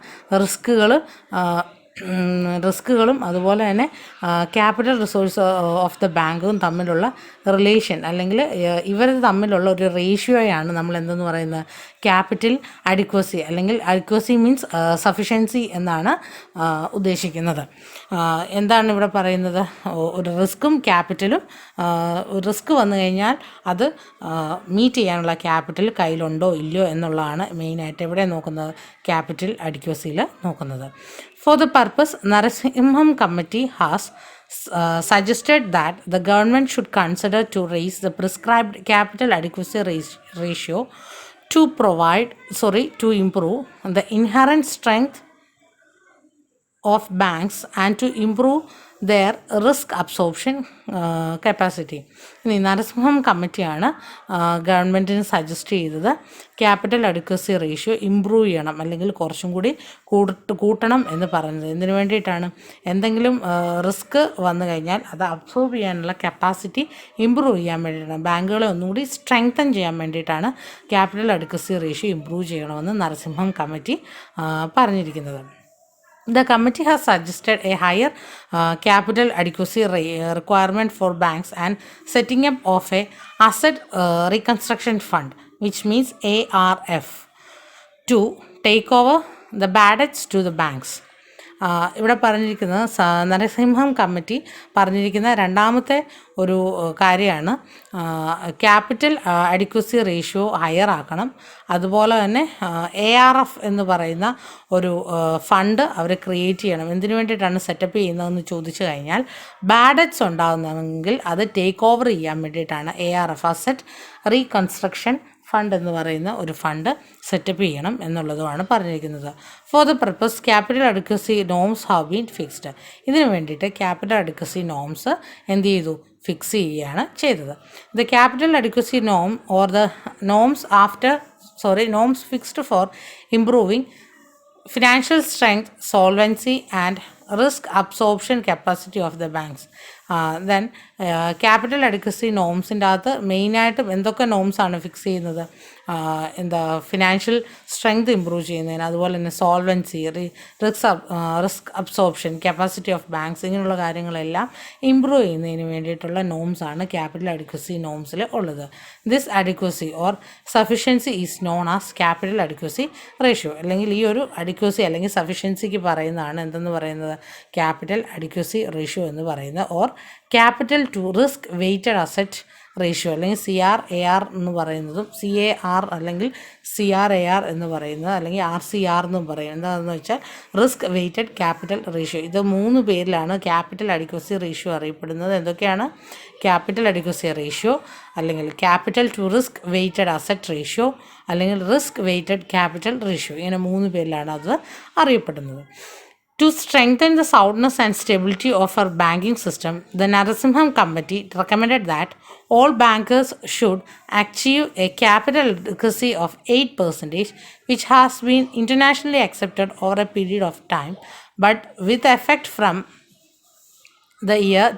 Speaker 1: റിസ്കുകളും അതുപോലെ തന്നെ ക്യാപിറ്റൽ റിസോഴ്സ് ഓഫ് ദ ബാങ്കും തമ്മിലുള്ള റിലേഷൻ, അല്ലെങ്കിൽ ഇവർ തമ്മിലുള്ള ഒരു റേഷ്യോയാണ് നമ്മൾ എന്തെന്ന് പറയുന്നത്, ക്യാപിറ്റൽ അഡിക്വസി, അല്ലെങ്കിൽ അഡിക്വസി മീൻസ് സഫിഷ്യൻസി എന്നാണ് ഉദ്ദേശിക്കുന്നത്. എന്താണ് ഇവിടെ പറയുന്നത്, ഒരു റിസ്ക്കും ക്യാപിറ്റലും, റിസ്ക് വന്നു കഴിഞ്ഞാൽ അത് മീറ്റ് ചെയ്യാനുള്ള ക്യാപിറ്റൽ കയ്യിലുണ്ടോ ഇല്ലയോ എന്നുള്ളതാണ് മെയിനായിട്ട് ഇവിടെ നോക്കുന്നത്, ക്യാപിറ്റൽ അഡിക്വസിയിൽ നോക്കുന്നത്. For the purpose, Narasimham Committee has suggested that the government should consider to raise the prescribed capital adequacy ratio to improve the inherent strength of banks and to improve their risk absorption capacity. ഇനി നരസിംഹം കമ്മിറ്റിയാണ് ഗവൺമെൻറ്റിന് suggest ചെയ്തത് capital advocacy ratio improve ചെയ്യണം, അല്ലെങ്കിൽ കുറച്ചും കൂടി കൂട്ടണം എന്ന് പറഞ്ഞത്. എന്തിനു വേണ്ടിയിട്ടാണ്, എന്തെങ്കിലും റിസ്ക് വന്നു കഴിഞ്ഞാൽ അത് അബ്സോർബ് ചെയ്യാനുള്ള കപ്പാസിറ്റി ഇമ്പ്രൂവ് ചെയ്യാൻ വേണ്ടിയിട്ടാണ്, ബാങ്കുകളെ ഒന്നും കൂടി സ്ട്രെങ്തൻ ചെയ്യാൻ വേണ്ടിയിട്ടാണ് ക്യാപിറ്റൽ അഡ്വക്കസി റേഷ്യോ ഇമ്പ്രൂവ് ചെയ്യണമെന്ന് നരസിംഹം കമ്മിറ്റി പറഞ്ഞിരിക്കുന്നത്. The committee has suggested a higher capital adequacy requirement for banks and setting up of a asset reconstruction fund, which means ARF, to take over the bad debts to the banks. ഇവിടെ പറഞ്ഞിരിക്കുന്നത് Narasimham committee പറഞ്ഞിരിക്കുന്ന രണ്ടാമത്തെ ഒരു കാര്യമാണ് capital adequacy ratio higher ആക്കണം. അതുപോലെ തന്നെ ARF എന്ന് പറയുന്ന ഒരു ഫണ്ട് അവർ ക്രിയേറ്റ് ചെയ്യണം. എന്തിനു വേണ്ടിയിട്ടാണ് സെറ്റപ്പ് ചെയ്യുന്നതെന്ന് ചോദിച്ചു കഴിഞ്ഞാൽ, ബാഡ് ഡെറ്റ്സ് ഉണ്ടാകുന്നെങ്കിൽ അത് ടേക്ക് ഓവർ ചെയ്യാൻ വേണ്ടിയിട്ടാണ് ARF, അസറ്റ് റീകൺസ്ട്രക്ഷൻ ഫണ്ട് എന്ന് പറയുന്ന ഒരു ഫണ്ട് സെറ്റപ്പ് ചെയ്യണം എന്നുള്ളതുമാണ് പറഞ്ഞിരിക്കുന്നത്. For the purpose capital advocacy norms have been fixed. ഇതിനു വേണ്ടിയിട്ട് ക്യാപിറ്റൽ അഡ്വക്കസി നോംസ് എന്ത് ചെയ്തു, ഫിക്സ് ചെയ്യുകയാണ് ചെയ്തത്. ദ ക്യാപിറ്റൽ അഡ്വക്കസി നോം or the norms fixed for improving financial strength, solvency and risk absorption capacity of the banks. Then capital adequacy നോംസിൻ്റെ അകത്ത് മെയിനായിട്ടും എന്തൊക്കെ നോംസാണ് ഫിക്സ് ചെയ്യുന്നത്? ഫിനാൻഷ്യൽ സ്ട്രെങ്ത് ഇമ്പ്രൂവ് ചെയ്യുന്നതിന്, അതുപോലെ തന്നെ solvency, risk absorption, capacity of banks, ഇങ്ങനെയുള്ള കാര്യങ്ങളെല്ലാം ഇമ്പ്രൂവ് ചെയ്യുന്നതിന് വേണ്ടിയിട്ടുള്ള നോംസാണ് ക്യാപിറ്റൽ അഡ്വക്കസി നോംസിൽ ഉള്ളത്. This advocacy or sufficiency is known as capital advocacy ratio. അല്ലെങ്കിൽ ഈ ഒരു അഡ്വക്കസി അല്ലെങ്കിൽ സഫിഷ്യൻസിക്ക് പറയുന്നതാണ് എന്തെന്ന് പറയുന്നത്? ക്യാപിറ്റൽ അഡ്വക്കസി റേഷ്യോ എന്ന് പറയുന്നത്. Or capital to risk weighted asset ratio അല്ലെങ്കിൽ CRAR എന്ന് പറയുന്നതും CAR അല്ലെങ്കിൽ CRAR എന്ന് പറയുന്നത് അല്ലെങ്കിൽ RCR എന്നും പറയും. എന്താണെന്ന് വെച്ചാൽ റിസ്ക് വെയ്റ്റഡ് ക്യാപിറ്റൽ റേഷ്യോ. ഇത് 3 പേരിലാണ് ക്യാപിറ്റൽ അഡ്വക്കസി റേഷ്യോ അറിയപ്പെടുന്നത്. എന്തൊക്കെയാണ്? ക്യാപിറ്റൽ അഡ്വക്കസി റേഷ്യോ, അല്ലെങ്കിൽ capital to risk weighted asset ratio, അല്ലെങ്കിൽ റിസ്ക് വെയ്റ്റഡ് ക്യാപിറ്റൽ റേഷ്യോ. ഇങ്ങനെ 3 പേരിലാണ് അത് അറിയപ്പെടുന്നത്. To strengthen the soundness and stability of our banking system, the Narasimham Committee recommended that all bankers should achieve a capital adequacy of 8%, which has been internationally accepted over a period of time, but with effect from the year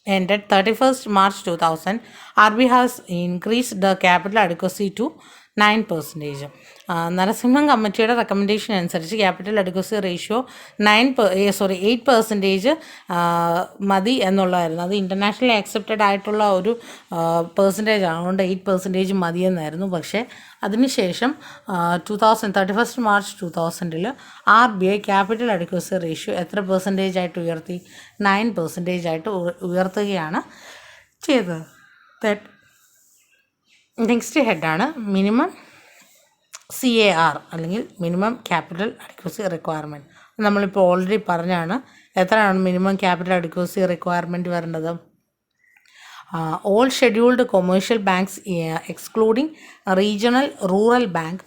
Speaker 1: ended 31st March 2000, RBI has increased the capital adequacy to 9%. Narasimham കമ്മിറ്റിയുടെ recommendation അനുസരിച്ച് capital advocacy ratio 8% മതി എന്നുള്ളതായിരുന്നു. അത് internationally accepted ആയിട്ടുള്ള ഒരു percentage ആണ്. അതുകൊണ്ട് 8% മതിയെന്നായിരുന്നു. പക്ഷേ അതിനുശേഷം 31st March 2000 RBI capital advocacy ratio എത്ര പെർസെൻറ്റേജായിട്ട് ഉയർത്തി? 9% ആയിട്ട് ഉയർത്തുകയാണ് ചെയ്തത്. നെക്സ്റ്റ് ഹെഡാണ് മിനിമം CAR അല്ലെങ്കിൽ മിനിമം ക്യാപിറ്റൽ അഡ്വക്കസി റിക്വയർമെൻറ്റ്. നമ്മളിപ്പോൾ ഓൾറെഡി പറഞ്ഞാണ് എത്രയാണ് മിനിമം ക്യാപിറ്റൽ അഡ്വക്കസി റിക്വയർമെൻറ്റ് വരേണ്ടത്. All scheduled commercial banks excluding regional rural bank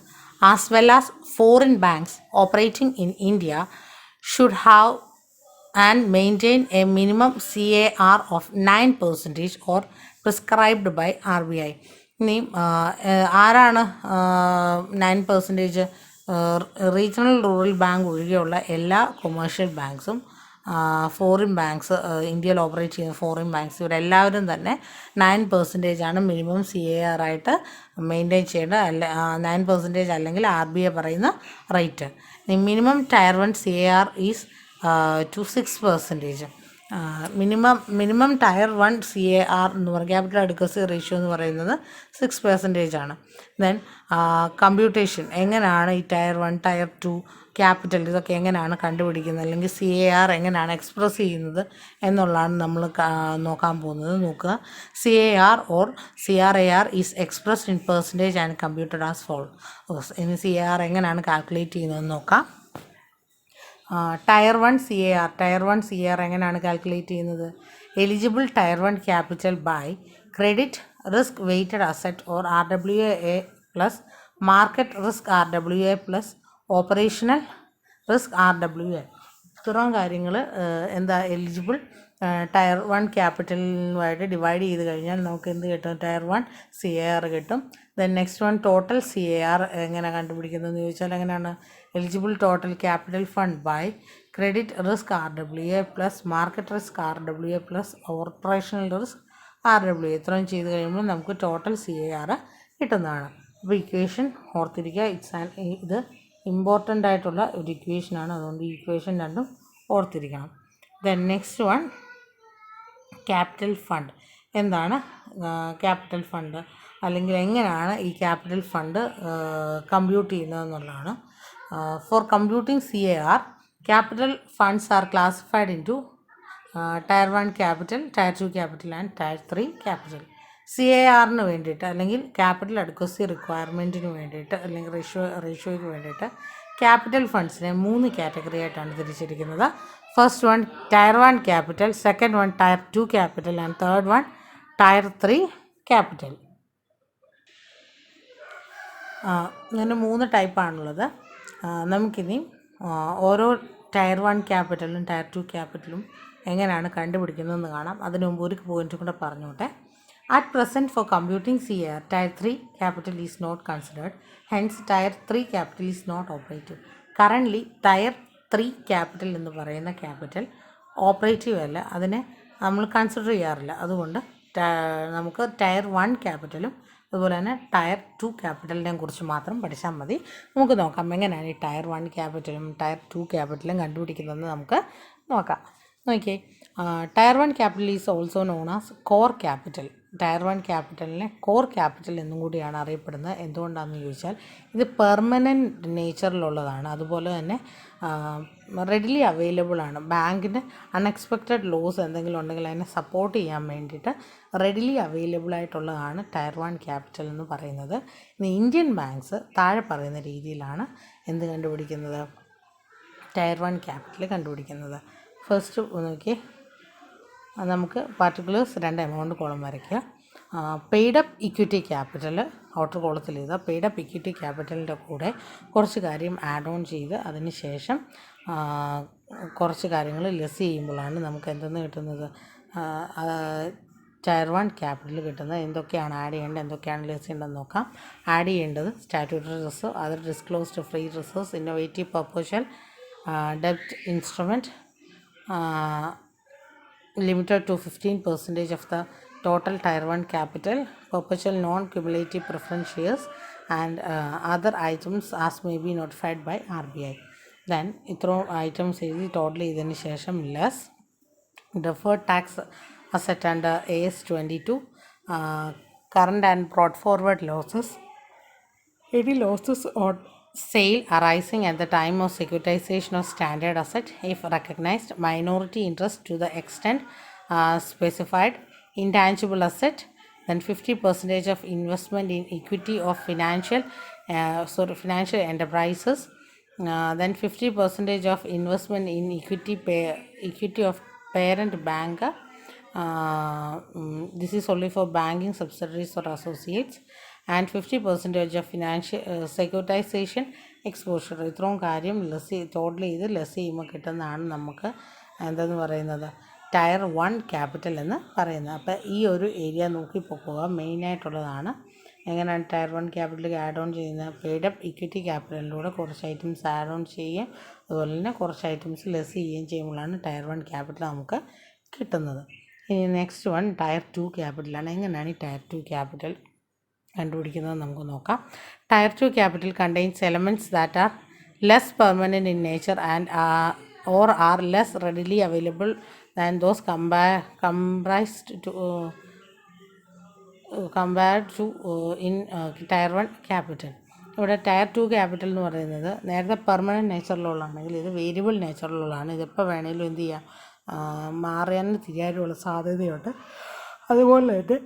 Speaker 1: as well as foreign banks operating in India should have and maintain a minimum CAR of 9% or prescribed by RBI. ഇനി ആരാണ് 9%? Regional rural bank ഒഴികെയുള്ള എല്ലാ commercial ബാങ്ക്സും, foreign banks, ഇന്ത്യയിൽ operate ചെയ്യുന്ന foreign banks, ഇവരെല്ലാവരും തന്നെ 9% minimum CAR ആയിട്ട് maintain ചെയ്യേണ്ട 9% അല്ലെങ്കിൽ RBI പറയുന്ന rate. Minimum tier 1 CAR is to 6%. Minimum tier 1 CAR എന്ന് പറയുന്നത് ക്യാപിറ്റൽ അഡ്വക്കസി റേഷ്യോ എന്ന് പറയുന്നത് 6% ആണ്. ദെൻ കമ്പ്യൂട്ടേഷൻ എങ്ങനെയാണ് ഈ ടയർ 1, ടയർ 2 ക്യാപിറ്റൽ ഇതൊക്കെ എങ്ങനെയാണ് കണ്ടുപിടിക്കുന്നത്, അല്ലെങ്കിൽ CAR എങ്ങനെയാണ് എക്സ്പ്രസ് ചെയ്യുന്നത് എന്നുള്ളതാണ് നമ്മൾ നോക്കാൻ പോകുന്നത്. നോക്കുക. CAR or CRAR is expressed in percentage and computed as follows. ഇനി CAR എങ്ങനെയാണ് കാൽക്കുലേറ്റ് ചെയ്യുന്നതെന്ന് നോക്കാം. ടയർ 1 CAR എങ്ങനെയാണ് കാൽക്കുലേറ്റ് ചെയ്യുന്നത്? Eligible tier 1 capital by credit risk weighted asset or RWA plus market risk RWA plus operational risk RWA. ഇത്രയും കാര്യങ്ങൾ eligible tier 1 ക്യാപിറ്റലുമായിട്ട് divide ചെയ്ത് കഴിഞ്ഞാൽ നമുക്ക് എന്ത് കിട്ടും? ടയർ 1 CAR കിട്ടും. Then next one total CAR എങ്ങനെ കണ്ടുപിടിക്കുന്നതെന്ന് ചോദിച്ചാൽ എങ്ങനെയാണ്? Eligible total capital fund by credit risk RWA plus market risk RWA plus operational risk RWA. ഇത്രയും ചെയ്ത് കഴിയുമ്പോൾ നമുക്ക് ടോട്ടൽ CAR കിട്ടുന്നതാണ്. അപ്പോൾ ഇക്വേഷൻ ഓർത്തിരിക്കുക. ഇത് ഇമ്പോർട്ടൻ്റ് ആയിട്ടുള്ള ഒരു ഇക്വേഷനാണ്. അതുകൊണ്ട് ഈ ഇക്വേഷൻ രണ്ടും ഓർത്തിരിക്കണം. Then next one capital fund. എന്താണ് ക്യാപിറ്റൽ ഫണ്ട്, അല്ലെങ്കിൽ എങ്ങനെയാണ് ഈ ക്യാപിറ്റൽ ഫണ്ട് കമ്പ്യൂട്ട് ചെയ്യുന്നതെന്നുള്ളതാണ്. For computing CAR, capital funds are classified into tier 1 capital, tier 2 capital and tier 3 capital. CARന് വേണ്ടിയിട്ട് അല്ലെങ്കിൽ ക്യാപിറ്റൽ അഡ്വക്കസി റിക്വയർമെൻറ്റിന് വേണ്ടിയിട്ട് അല്ലെങ്കിൽ റേഷ്യോയ്ക്ക് വേണ്ടിയിട്ട് ക്യാപിറ്റൽ ഫണ്ട്സിനെ 3 കാറ്റഗറി ആയിട്ടാണ് തിരിച്ചിരിക്കുന്നത്. First one tier 1 capital, second one tier 2 capital and third one tier 3 capital. ഇങ്ങനെ 3 ടൈപ്പാണുള്ളത്. നമുക്കിനി ഓരോ ടയർ 1 ക്യാപിറ്റലും ടയർ 2 ക്യാപിറ്റലും എങ്ങനെയാണ് കണ്ടുപിടിക്കുന്നതെന്ന് കാണാം. അതിനു മുമ്പ് ഒരു പോയിൻ്റ് കൂടെ പറഞ്ഞോട്ടെ. At present, for computing CAR, Tier 3 capital is not considered. Hence, Tier 3 capital is not operative. Currently, Tier 3 capital എന്ന് പറയുന്ന ക്യാപിറ്റൽ ഓപ്പറേറ്റീവ് അല്ല, അതിനെ നമ്മൾ കൺസിഡർ ചെയ്യാറില്ല. അതുകൊണ്ട് നമുക്ക് ടയർ 1 ക്യാപിറ്റലും അതുപോലെ തന്നെ ടയർ 2 ക്യാപിറ്റലിനെ കുറിച്ച് മാത്രം പഠിച്ചാൽ മതി. നമുക്ക് നോക്കാം എങ്ങനെയാണ് ഈ ടയർ 1 ക്യാപിറ്റലും ടയർ 2 ക്യാപിറ്റലും കണ്ടുപിടിക്കുന്നതെന്ന് നമുക്ക് നോക്കാം. നോക്കിയേ, tier 1 capital is also known as core capital. Tier 1 ക്യാപിറ്റലിനെ കോർ ക്യാപിറ്റൽ എന്നും കൂടിയാണ് അറിയപ്പെടുന്നത്. എന്തുകൊണ്ടാണെന്ന് ചോദിച്ചാൽ ഇത് പെർമനൻറ്റ് നേച്ചറിലുള്ളതാണ്. അതുപോലെ തന്നെ റെഡിലി അവൈലബിൾ ആണ്. ബാങ്കിന് അൺഎക്സ്പെക്റ്റഡ് ലോസ് എന്തെങ്കിലും ഉണ്ടെങ്കിൽ അതിനെ സപ്പോർട്ട് ചെയ്യാൻ വേണ്ടിയിട്ട് റെഡിലി അവൈലബിൾ ആയിട്ടുള്ളതാണ് ടയർ 1 ക്യാപിറ്റൽ എന്ന് പറയുന്നത്. ഇനി ഇന്ത്യൻ ബാങ്ക്സ് താഴെ പറയുന്ന രീതിയിലാണ് എന്ത് കണ്ടുപിടിക്കുന്നത്, ടയർ 1 ക്യാപിറ്റൽ കണ്ടുപിടിക്കുന്നത്. ഫസ്റ്റ് നോക്കി, നമുക്ക് പാർട്ടിക്കുലേഴ്സ് 2 എമൗണ്ട് കോളം വരയ്ക്കുക. Paid up equity capital outer കോളത്തിൽ എഴുതുക. പെയ്ഡ് അപ്പ് ഇക്വിറ്റി ക്യാപിറ്റലിൻ്റെ കൂടെ കുറച്ച് കാര്യം ആഡ് ഓൺ ചെയ്ത് അതിന് ശേഷം കുറച്ച് കാര്യങ്ങൾ ലെസ് ചെയ്യുമ്പോഴാണ് നമുക്ക് എന്തെന്ന് കിട്ടുന്നത്, ടയർ 1 ക്യാപിറ്റൽ കിട്ടുന്നത്. എന്തൊക്കെയാണ് ആഡ് ചെയ്യേണ്ടത്, എന്തൊക്കെയാണ് ലെസ് ചെയ്യേണ്ടതെന്ന് നോക്കാം. ആഡ് ചെയ്യേണ്ടത് statutory reserve, other disclosed free reserves, innovative perpetual ഡെപ്റ്റ് instrument limited to 15% of the total Tier 1 capital, perpetual non-cumulative preference shares and other items as may be notified by RBI. Then ഇത്രയും items എഴുതി total ചെയ്തതിന് ശേഷം less deferred tax asset under AS 22, current and brought forward losses, any losses on sale arising at the time of securitization of standard asset if recognized, minority interest to the extent specified, intangible asset, then 50% of investment in equity of financial enterprises, then 50% of investment in equity of parent bank. This is only for banking subsidiaries or associates, and 50% of financial securitization exposure. ഇത്രയും കാര്യം total ചെയ്ത് less ചെയ്യുമ്പോൾ കിട്ടുന്നതാണ് നമുക്ക് എന്തെന്ന് പറയുന്നത്, tyre 1 capital എന്ന് പറയുന്നത്. അപ്പോൾ ഈ ഒരു ഏരിയ നോക്കി പോകുക, മെയിനായിട്ടുള്ളതാണ്. എങ്ങനെയാണ് ടയർ 1 ക്യാപിറ്റലിലേക്ക് ആഡ് ഓൺ ചെയ്യുന്നത്, പെയ്ഡ് അപ്പ് ഇക്വിറ്റി ക്യാപിറ്റലിലൂടെ കുറച്ച് ഐറ്റംസ് ആഡ് ഓൺ ചെയ്യുകയും അതുപോലെ തന്നെ കുറച്ച് ഐറ്റംസ് ലെസ് ചെയ്യുകയും ചെയ്യുമ്പോഴാണ് ടയർ 1 ക്യാപിറ്റൽ നമുക്ക് കിട്ടുന്നത്. ഇനി നെക്സ്റ്റ് വൺ ടയർ 2 ക്യാപിറ്റലാണ്. എങ്ങനെയാണ് ഈ ടയർ 2 ക്യാപിറ്റൽ കണ്ടുപിടിക്കുന്നത് നമുക്ക് നോക്കാം. Tier 2 capital contains elements that are less permanent in nature and or are less readily available than those compared to in tier 1 capital. ഇവിടെ ടയർ 2 ക്യാപിറ്റൽ എന്ന് പറയുന്നത് നേരത്തെ പെർമനൻറ്റ് നേച്ചറിലുള്ളതാണെങ്കിൽ ഇത് വേരിയബിൾ നേച്ചറിലുള്ളതാണ്. ഇതിപ്പോൾ വേണമെങ്കിലും എന്ത് ചെയ്യാം, മാറിയാനും തിരിയാനുമുള്ള സാധ്യതയുണ്ട്. അതുപോലെ തന്നെ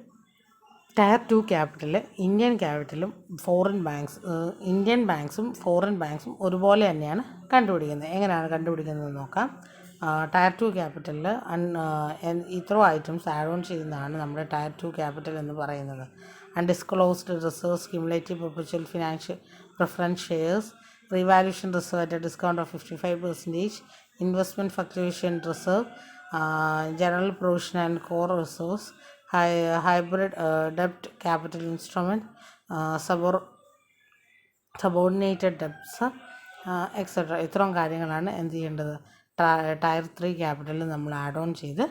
Speaker 1: ടയർ 2 ക്യാപിറ്റൽ ഇന്ത്യൻ ക്യാപിറ്റലും ഇന്ത്യൻ ബാങ്ക്സും ഫോറിൻ ബാങ്ക്സും ഒരുപോലെ തന്നെയാണ് കണ്ടുപിടിക്കുന്നത്. എങ്ങനെയാണ് കണ്ടുപിടിക്കുന്നത് നോക്കാം. ടയർ 2 ക്യാപിറ്റലിൽ ഇത്രയും ഐറ്റംസ് ആഡ് ഓൺ ചെയ്യുന്നതാണ് നമ്മുടെ ടയർ 2 ക്യാപിറ്റൽ എന്ന് പറയുന്നത്. Undisclosed reserves, cumulative perpetual financial preference shares, revaluation reserve at a discount of 55%, investment fluctuation reserve, general provision and core reserves, hybrid debt capital instrument, subordinated debts, etcetera. ഇത്രയും കാര്യങ്ങളാണ് എന്ത് ചെയ്യേണ്ടത്, tyre 3 ക്യാപിറ്റലിൽ നമ്മൾ add on ചെയ്ത്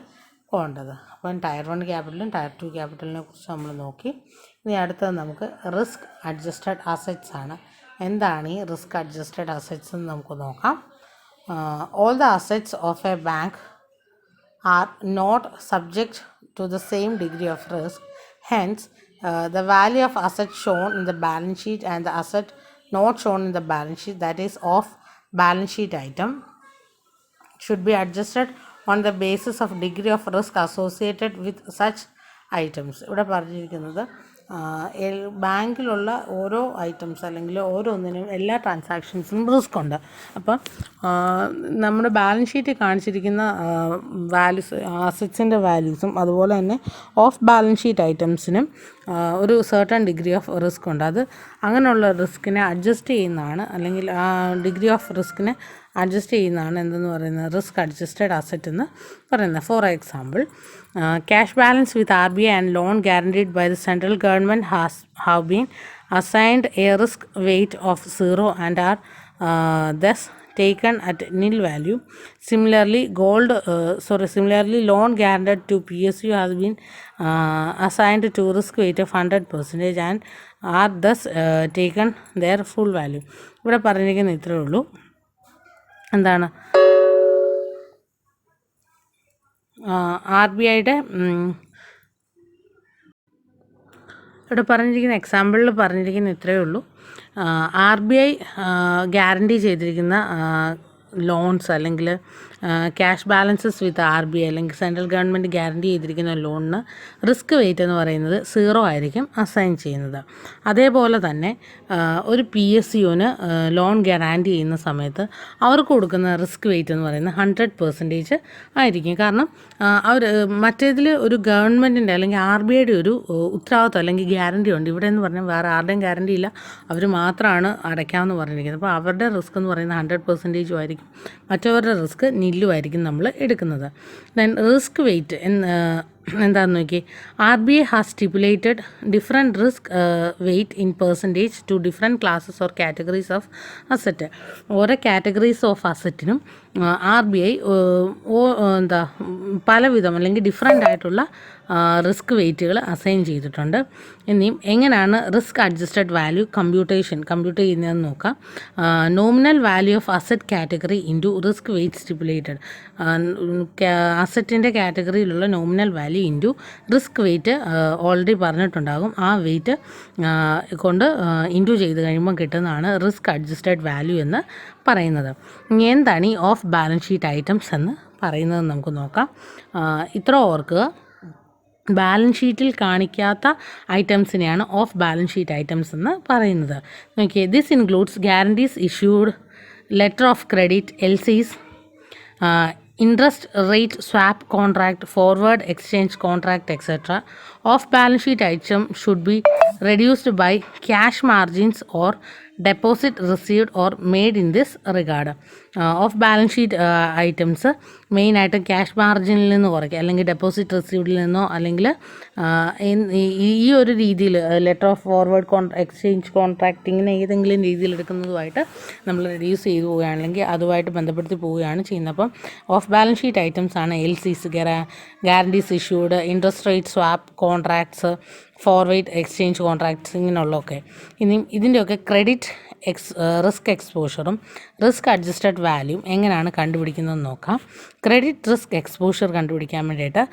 Speaker 1: പോകേണ്ടത്. അപ്പം tyre 1 ക്യാപിറ്റലും tyre 2 ക്യാപിറ്റലിനെ കുറിച്ച് നമ്മൾ നോക്കി. ഇനി അടുത്തത് നമുക്ക് റിസ്ക് അഡ്ജസ്റ്റഡ് അസറ്റ്സ് ആണ്. എന്താണ് ഈ റിസ്ക് അഡ്ജസ്റ്റഡ് അസറ്റ്സ് എന്ന് നമുക്ക് നോക്കാം. All the assets of A bank are not subject to the same degree of risk. Hence, the value of asset shown in the balance sheet and the asset not shown in the balance sheet, that is off balance sheet item, should be adjusted on the basis of degree of risk associated with such items. ഇവിടെ പറഞ്ഞിരിക്കുന്നത് ബാങ്കിലുള്ള ഓരോ items അല്ലെങ്കിൽ ഓരോന്നിനും എല്ലാ ട്രാൻസാക്ഷൻസിനും risk ഉണ്ട്. അപ്പം നമ്മുടെ balance ഷീറ്റിൽ കാണിച്ചിരിക്കുന്ന വാല്യൂസ്, അസറ്റ്സിൻ്റെ വാല്യൂസും അതുപോലെ തന്നെ ഓഫ് ബാലൻസ് ഷീറ്റ് ഐറ്റംസിനും ഒരു സർട്ടൺ ഡിഗ്രി ഓഫ് റിസ്ക് ഉണ്ട്. അത് അങ്ങനെയുള്ള റിസ്കിനെ അഡ്ജസ്റ്റ് ചെയ്യുന്നതാണ്, അല്ലെങ്കിൽ ആ ഡിഗ്രി ഓഫ് റിസ്കിനെ അഡ്ജസ്റ്റ് ചെയ്യുന്നതാണ് എന്തെന്ന് പറയുന്നത് റിസ്ക് അഡ്ജസ്റ്റഡ് അസറ്റ് എന്ന് പറയുന്നത്. For example, cash balance with RBI and loan guaranteed by the central government have been assigned a risk weight of 0 and are thus taken at nil value. Similarly, loan guaranteed to PSU has been assigned to risk weight of 100% and are thus taken their full value. ഇവിടെ പറഞ്ഞിരിക്കുന്ന ഇത്രയേ ഉള്ളൂ. എന്താണ് RBIയുടെ ഇവിടെ പറഞ്ഞിരിക്കുന്ന എക്സാമ്പിളിൽ പറഞ്ഞിരിക്കുന്ന ഇത്രയേ ഉള്ളൂ. RBI ഗ്യാരണ്ടി ചെയ്തിരിക്കുന്ന ലോൺസ് അല്ലെങ്കിൽ ക്യാഷ് ബാലൻസസ് വിത്ത് RBI അല്ലെങ്കിൽ സെൻട്രൽ ഗവൺമെൻറ് ഗ്യാരണ്ടി ചെയ്തിരിക്കുന്ന ലോണിന് റിസ്ക് വെയ്റ്റ് എന്ന് പറയുന്നത് 0 ആയിരിക്കും അസൈൻ ചെയ്യുന്നത്. അതേപോലെ തന്നെ ഒരു PSUവിന് ലോൺ ഗ്യാരണ്ടി ചെയ്യുന്ന സമയത്ത് അവർക്ക് കൊടുക്കുന്ന റിസ്ക് വെയ്റ്റ് എന്ന് പറയുന്നത് 100% ആയിരിക്കും. കാരണം അവർ മറ്റേതിൽ ഒരു ഗവൺമെൻറ്റിൻ്റെ അല്ലെങ്കിൽ RBIയുടെ ഒരു ഉത്തരവാദിത്വം അല്ലെങ്കിൽ ഗ്യാരണ്ടി ഉണ്ട്. ഇവിടെ എന്ന് പറഞ്ഞാൽ വേറെ ആരുടെയും ഗ്യാരണ്ടി ഇല്ല, അവർ മാത്രമാണ് അടയ്ക്കാമെന്ന് പറഞ്ഞിരിക്കുന്നത്. അപ്പോൾ അവരുടെ റിസ്ക് എന്ന് പറയുന്നത് 100% ആയിരിക്കും, മറ്റവരുടെ റിസ്ക് നില്ലുമായിരിക്കും നമ്മൾ എടുക്കുന്നത്. ദെൻ റിസ്ക് വെയ്റ്റ് എന്താണെന്ന് നോക്കി, RBI has stipulated different risk weight in percentage to different classes or categories of asset. ഓരോ കാറ്റഗറീസ് ഓഫ് അസറ്റിനും RBI പലവിധം അല്ലെങ്കിൽ ഡിഫറെൻ്റ് ആയിട്ടുള്ള റിസ്ക് വെയ്റ്റുകൾ അസൈൻ ചെയ്തിട്ടുണ്ട്. ഇനിയും എങ്ങനെയാണ് റിസ്ക് അഡ്ജസ്റ്റഡ് വാല്യൂ കമ്പ്യൂട്ട് ചെയ്യുന്നതെന്ന് നോക്കാം. Nominal value of asset category into risk weight stipulated. അസറ്റിൻ്റെ കാറ്റഗറിയിലുള്ള nominal value into risk weight already പറഞ്ഞിട്ടുണ്ടാകും. ആ വെയ്റ്റ് കൊണ്ട് ഇൻറ്റു ചെയ്ത് കഴിയുമ്പോൾ കിട്ടുന്നതാണ് റിസ്ക് അഡ്ജസ്റ്റഡ് വാല്യൂ എന്ന് പറയുന്നത്. എന്താണ് ഈ ഓഫ് ബാലൻസ് ഷീറ്റ് ഐറ്റംസ് എന്ന് പറയുന്നത് നമുക്ക് നോക്കാം. ഇത്ര ഓർക്കുക, ബാലൻസ് ഷീറ്റിൽ കാണിക്കാത്ത ഐറ്റംസിനെയാണ് ഓഫ് ബാലൻസ് ഷീറ്റ് ഐറ്റംസ് എന്ന് പറയുന്നത്. നോക്കിയേ, this includes guarantees issued, letter of credit, LCs, interest rate swap contract, forward exchange contract, etc. Off balance sheet item should be reduced by cash margins or deposit received or made in this regard. Of balance sheet items മെയിനായിട്ട് cash മാർജിനിൽ നിന്ന് കുറയ്ക്കുക, അല്ലെങ്കിൽ deposit റിസീവ്ഡിൽ നിന്നോ, അല്ലെങ്കിൽ ഈ ഒരു രീതിയിൽ letter of forward exchange contract ഇങ്ങനെ ഏതെങ്കിലും രീതിയിൽ എടുക്കുന്നതുമായിട്ട് നമ്മൾ റെഡ്യൂസ് ചെയ്തു പോവുകയാണ്, അല്ലെങ്കിൽ അതുമായിട്ട് ബന്ധപ്പെടുത്തി പോവുകയാണ് ചെയ്യുന്നത്. അപ്പം ഓഫ് ബാലൻസ് ഷീറ്റ് ഐറ്റംസ് ആണ് LCs, guarantees issued, interest rate swap contracts, forward exchange contracts, ഇങ്ങനെയുള്ളതൊക്കെ. ഇനിയും ഇതിൻ്റെയൊക്കെ ക്രെഡിറ്റ് റിസ്ക് എക്സ്പോഷറും റിസ്ക് അഡ്ജസ്റ്റഡ് വാല്യൂം എങ്ങനെയാണ് കണ്ടുപിടിക്കുന്നതെന്ന് നോക്കാം. ക്രെഡിറ്റ് റിസ്ക് എക്സ്പോഷർ കണ്ടുപിടിക്കാൻ വേണ്ടിയിട്ട്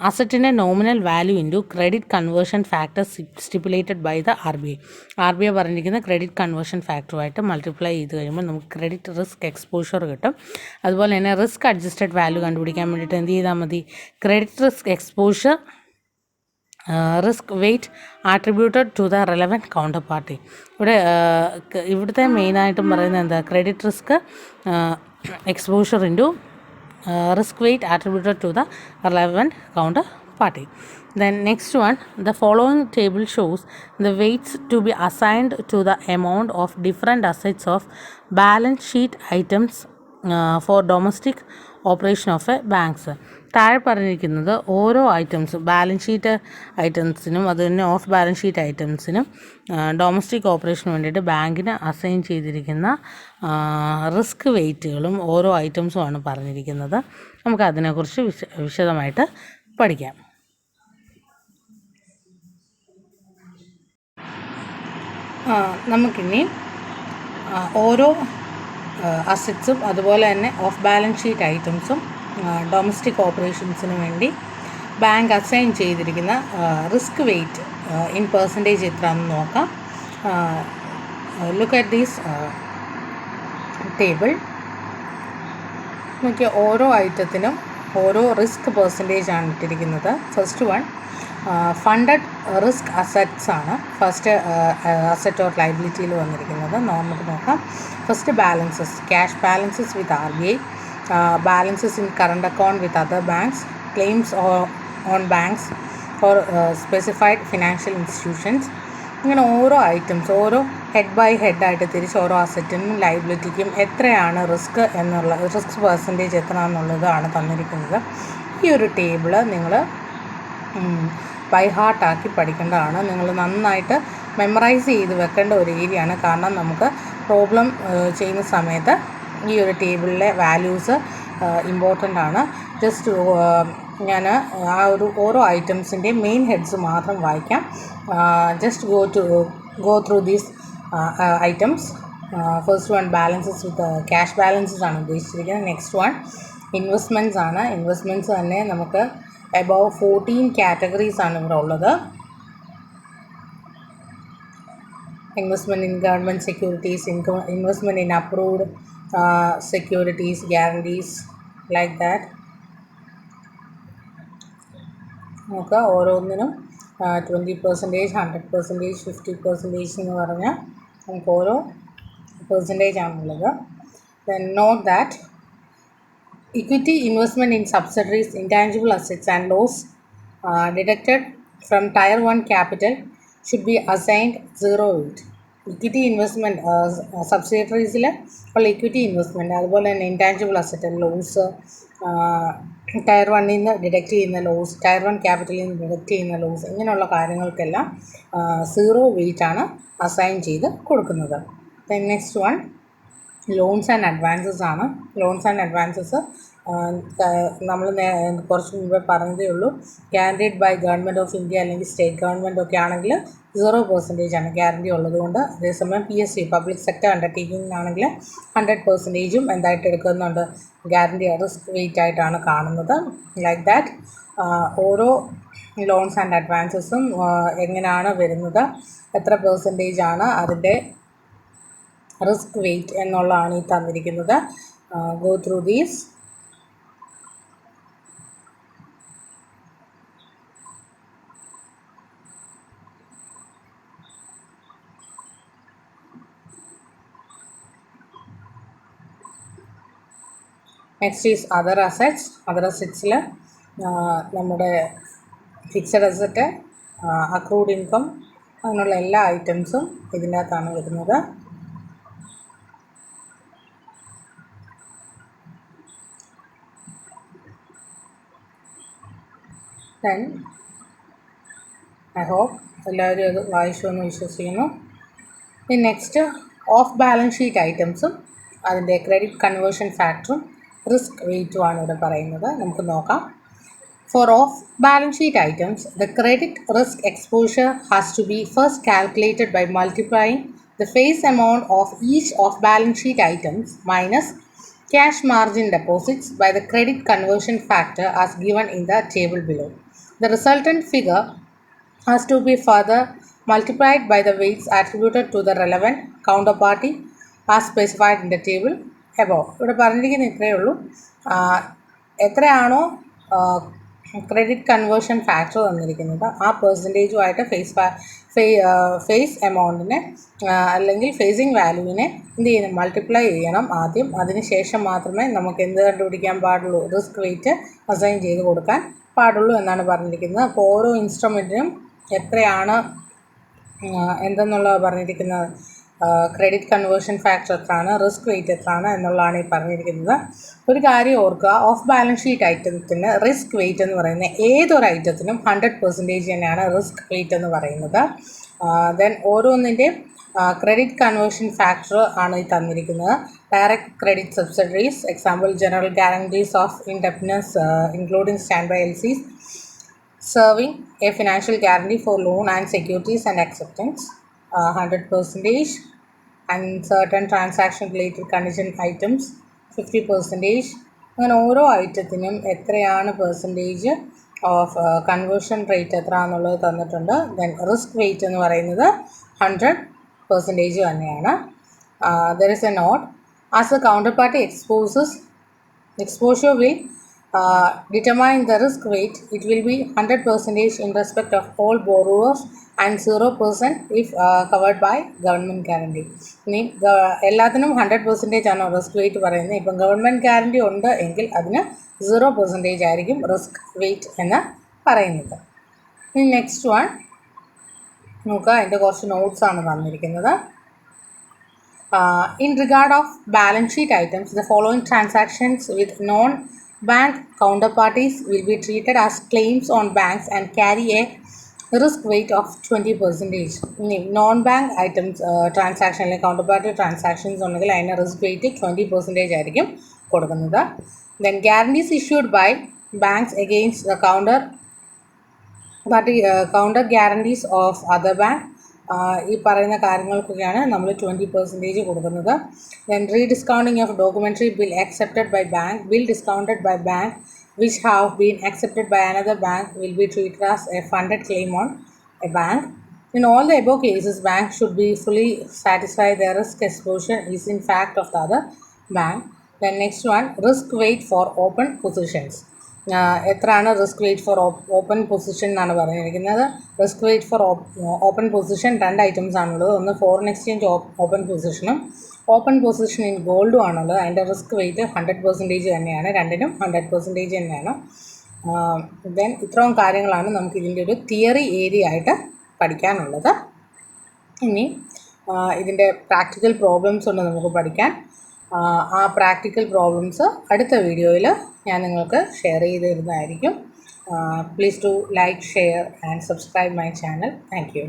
Speaker 1: അസറ്റിൻ്റെ nominal value into credit conversion factor stipulated by the RBI പറഞ്ഞിരിക്കുന്ന ക്രെഡിറ്റ് കൺവേർഷൻ ഫാക്ടറുമായിട്ട് മൾട്ടിപ്ലൈ ചെയ്ത് കഴിയുമ്പോൾ നമുക്ക് ക്രെഡിറ്റ് റിസ്ക് എക്സ്പോഷർ കിട്ടും. അതുപോലെ തന്നെ റിസ്ക് അഡ്ജസ്റ്റഡ് വാല്യൂ കണ്ടുപിടിക്കാൻ വേണ്ടിയിട്ട് എന്ത് ചെയ്താൽ മതി, credit risk exposure risk weight attributed to the relevant counterparty. ഇവിടുത്തെ മെയിനായിട്ടും പറയുന്നത് എന്താ, credit risk exposure into risk weight attributed to the relevant counterparty party. Then next one, the following table shows the weights to be assigned to the amount of different assets of balance sheet items for domestic operation of a banks. താഴെ പറഞ്ഞിരിക്കുന്നത് ഓരോ ഐറ്റംസും balance sheet ഐറ്റംസിനും അതുതന്നെ of balance sheet ഐറ്റംസിനും domestic ഓപ്പറേഷന് വേണ്ടിയിട്ട് ബാങ്കിന് assign ചെയ്തിരിക്കുന്ന risk വെയ്റ്റുകളും ഓരോ ഐറ്റംസുമാണ് പറഞ്ഞിരിക്കുന്നത്. നമുക്ക് അതിനെക്കുറിച്ച് വിശദമായിട്ട് പഠിക്കാം. നമുക്കിനി ഓരോ അസറ്റ്സും അതുപോലെ തന്നെ ഓഫ് ബാലൻസ് ഷീറ്റ് ഐറ്റംസും ഡൊമസ്റ്റിക് ഓപ്പറേഷൻസിന് വേണ്ടി ബാങ്ക് അസൈൻ ചെയ്തിരിക്കുന്ന റിസ്ക് വെയ്റ്റ് ഇൻ പെർസെൻറ്റേജ് എത്രയാണെന്ന് നോക്കാം. Look at these table. നോക്കിയാൽ ഓരോ ഐറ്റത്തിനും ഓരോ റിസ്ക് പെർസെൻറ്റേജ് ആണ് ഇട്ടിരിക്കുന്നത്. First one, funded risk assets ആണ് ഫസ്റ്റ് അസറ്റ് ഓർ ലൈബിലിറ്റിയിൽ വന്നിരിക്കുന്നത്. നമുക്ക് നോക്കാം. First balances, cash balances with RBI, balances in current account with other banks, claims on banks or specified financial institutions. ഇങ്ങനെ ഓരോ ഐറ്റംസ്, ഓരോ head by ഹെഡായിട്ട് തിരിച്ച് ഓരോ അസറ്റിനും ലൈബിലിറ്റിക്കും എത്രയാണ് റിസ്ക് പെർസെൻറ്റേജ് എത്രയാണെന്നുള്ളതാണ് തന്നിരിക്കുന്നത്. ഈ ഒരു ടേബിള് നിങ്ങൾ ബൈ ഹാർട്ടാക്കി പഠിക്കേണ്ടതാണ്. നിങ്ങൾ നന്നായിട്ട് മെമ്മറൈസ് ചെയ്ത് വെക്കേണ്ട ഒരു ഏരിയയാണ്. കാരണം നമുക്ക് പ്രോബ്ലം ചെയ്യുന്ന സമയത്ത് ഈ ഒരു ടേബിളിലെ വാല്യൂസ് ഇമ്പോർട്ടൻ്റ് ആണ്. ജസ്റ്റ് ഞാൻ ആ ഒരു ഓരോ ഐറ്റംസിൻ്റെയും മെയിൻ ഹെഡ്സ് മാത്രം വായിക്കാം. Just go through these items. First one balances with cash balances ആണ് ഉദ്ദേശിച്ചിരിക്കുന്നത്. നെക്സ്റ്റ് വൺ ഇൻവെസ്റ്റ്മെൻറ്റ്സ് ആണ്. ഇൻവെസ്റ്റ്മെൻറ്റ്സ് തന്നെ നമുക്ക് above 14 categories ആണ് ഇവിടെ ഉള്ളത്. Investment in government securities, investment in approved securities, guarantees, like that. നമുക്ക് ഓരോന്നിനും 20%, 100%, 50% എന്ന് പറഞ്ഞാൽ നമുക്ക് ഓരോ പെർസെൻറ്റേജ് ആണുള്ളത്. Then note that equity investment in subsidiaries, intangible assets and loss deducted from Tier 1 capital should be assigned 0 weight. Equity investment സബ്സിഡറീസിൽ ഉള്ള equity investment, അതുപോലെ തന്നെ ഇൻടാഞ്ചിബിൾ അസറ്റ് ലോസ്, ടയർ 1 നിന്ന് ഡിഡക്റ്റ് ചെയ്യുന്ന ലോസ്, ടയർ 1 ക്യാപിറ്റലിൽ നിന്ന് deduct ചെയ്യുന്ന loss, ഇങ്ങനെയുള്ള കാര്യങ്ങൾക്കെല്ലാം 0 wait ആണ് അസൈൻ ചെയ്ത് കൊടുക്കുന്നത്. Then next one loans and advances ആണ്. ലോൺസ് ആൻഡ് അഡ്വാൻസസ് നമ്മൾ കുറച്ച് മുമ്പേ പറഞ്ഞതേ ഉള്ളൂ. Guaranteed by government of India അല്ലെങ്കിൽ സ്റ്റേറ്റ് ഗവൺമെൻറ് ഒക്കെ ആണെങ്കിൽ 0% ആണ് ഗ്യാരണ്ടി ഉള്ളതുകൊണ്ട്. അതേസമയം PSU പബ്ലിക് സെക്ടർ അണ്ടർടേക്കിങ്ങിനാണെങ്കിൽ 100% എന്തായിട്ട് എടുക്കുന്നുണ്ട്, ഗ്യാരണ്ടി റിസ്ക് വെയിറ്റ് ആയിട്ടാണ് കാണുന്നത്. ലൈക്ക് ദാറ്റ് ഓരോ ലോൺസ് ആൻഡ് അഡ്വാൻസസും എങ്ങനെയാണ് വരുന്നത്, എത്ര പെർസെൻറ്റേജ് ആണ് അതിൻ്റെ റിസ്ക് വെയിറ്റ് എന്നുള്ളതാണ് ഈ തന്നിരിക്കുന്നത്. Go through these. Next is other assets. Other അസറ്റ്സിൽ നമ്മുടെ ഫിക്സഡ് അസറ്റ്, അക്രൂഡ് ഇൻകം, അങ്ങനെയുള്ള എല്ലാ ഐറ്റംസും ഇതിൻ്റെ അകത്താണ് വരുന്നത്. ദെൻ ഐ ഹോപ്പ് എല്ലാവരും അത് വായിച്ചു എന്ന് വിശ്വസിക്കുന്നു. ഇനി നെക്സ്റ്റ് ഓഫ് ബാലൻസ് ഷീറ്റ് ഐറ്റംസും അതിൻ്റെ ക്രെഡിറ്റ് കൺവേർഷൻ ഫാക്ടറും റിസ്ക് വെയിറ്റുമാണ് ഇവിടെ പറയുന്നത്. നമുക്ക് നോക്കാം. For off-balance sheet items, the credit risk exposure has to be first calculated by multiplying the face amount of each off-balance sheet items minus cash margin deposits by the credit conversion factor as given in the table below. The resultant figure has to be further multiplied by the weights attributed to the relevant counterparty as specified in the table above. ഇവിടെ പറഞ്ഞിരിക്കുന്ന ഇത്രയേ ഉള്ളൂ. എത്രയാണോ credit conversion factor തന്നിരിക്കുന്നത് ആ പെർസെൻറ്റേജുമായിട്ട് face എമൗണ്ടിനെ അല്ലെങ്കിൽ phasing വാല്യൂവിനെ എന്ത് ചെയ്യണം, മൾട്ടിപ്ലൈ ചെയ്യണം ആദ്യം. അതിന് ശേഷം മാത്രമേ നമുക്ക് എന്ത് കണ്ടുപിടിക്കാൻ പാടുള്ളൂ, റിസ്ക് വെയിറ്റ് അസൈൻ ചെയ്ത് കൊടുക്കാൻ പാടുള്ളൂ എന്നാണ് പറഞ്ഞിരിക്കുന്നത്. അപ്പോൾ ഓരോ ഇൻസ്ട്രുമെൻറ്റിനും എത്രയാണ് എന്തെന്നുള്ളത് പറഞ്ഞിരിക്കുന്നത്, ക്രെഡിറ്റ് കൺവേർഷൻ ഫാക്ടർ എത്രയാണ്, റിസ്ക് വെയിറ്റ് എത്രയാണ് എന്നുള്ളതാണ് ഈ പറഞ്ഞിരിക്കുന്നത്. ഒരു കാര്യം ഓർക്കുക, ഓഫ് ബാലൻസ് ഷീറ്റ് ഐറ്റത്തിന് റിസ്ക് വെയിറ്റ് എന്ന് പറയുന്നത് ഏതൊരു ഐറ്റത്തിനും 100% തന്നെയാണ് റിസ്ക് വെയിറ്റ് എന്ന് പറയുന്നത്. ദെൻ ഓരോന്നിൻ്റെയും ക്രെഡിറ്റ് കൺവേർഷൻ ഫാക്ടർ ആണ് ഈ തന്നിരിക്കുന്നത്. Direct credit subsidiaries, example general guarantees of indebtedness including stand by LCs, serving a financial guarantee for loan and securities and acceptance, 100%, and certain transaction related condition items 50%. അങ്ങനെ ഓരോ ഐറ്റത്തിനും എത്രയാണ് percentage of conversion rate എത്ര എന്നുള്ളത് തന്നിട്ടുണ്ട്. Then risk weight എന്ന് പറയുന്നത് 100% തന്നെയാണ്. There is a note, as a counterparty exposure will determine the risk weight. It will be 100% in respect of all borrowers and 0% if covered by government guarantee. ഇനി എല്ലാത്തിനും 100% ആണോ risk wait പറയുന്നത്. ഇപ്പം government guarantee ഉണ്ട് എങ്കിൽ അതിന് 0% ആയിരിക്കും risk weight എന്ന് പറയുന്നത്. ഇനി നെക്സ്റ്റ് വൺ നോക്കുക, അതിൻ്റെ കുറച്ച് നോട്ട്സാണ് തന്നിരിക്കുന്നത്. In regard of balance sheet items, the following transactions with non-bank counterparties will be treated as claims on banks and carry a risk weight of 20%. Non-bank items transaction like counterparty transactions ഉണ്ടെങ്കിൽ അതിന് risk wait 20% ആയിരിക്കും കൊടുക്കുന്നത്. Then guarantees issued by banks against the counter guarantees of other bank, ഈ പറയുന്ന കാര്യങ്ങൾക്കൊക്കെയാണ് നമ്മൾ 20% കൊടുക്കുന്നത്. Then rediscounting of documentary bill accepted by bank, bill discounted by bank which have been accepted by another bank will be treated as a funded claim on a bank. In all the above cases, bank should be fully satisfied their risk exposure is in fact of the other bank. Then next one, risk weight for open positions. എത്രയാണ് risk weight for open position എന്നാണ് പറഞ്ഞിരിക്കുന്നത്. Risk weight for open position 2 items ആണുള്ളത്. ഒന്ന് foreign exchange open പൊസിഷനും open position in ഗോൾഡും ആണുള്ളത്. അതിൻ്റെ risk wait 100% തന്നെയാണ്. രണ്ടിനും 100% തന്നെയാണ്. ദെൻ ഇത്രയും കാര്യങ്ങളാണ് നമുക്ക് ഇതിൻ്റെ ഒരു തിയറി ഏരിയ ആയിട്ട് പഠിക്കാനുള്ളത്. ഇനി ഇതിൻ്റെ പ്രാക്ടിക്കൽ പ്രോബ്ലംസ് ഉണ്ട് നമുക്ക് പഠിക്കാൻ. ആ പ്രാക്ടിക്കൽ പ്രോബ്ലംസ് അടുത്ത വീഡിയോയിൽ ഞാൻ നിങ്ങൾക്ക് ഷെയർ ചെയ്ത് തരുന്നതായിരിക്കും. Please to like, share and subscribe my channel. Thank U.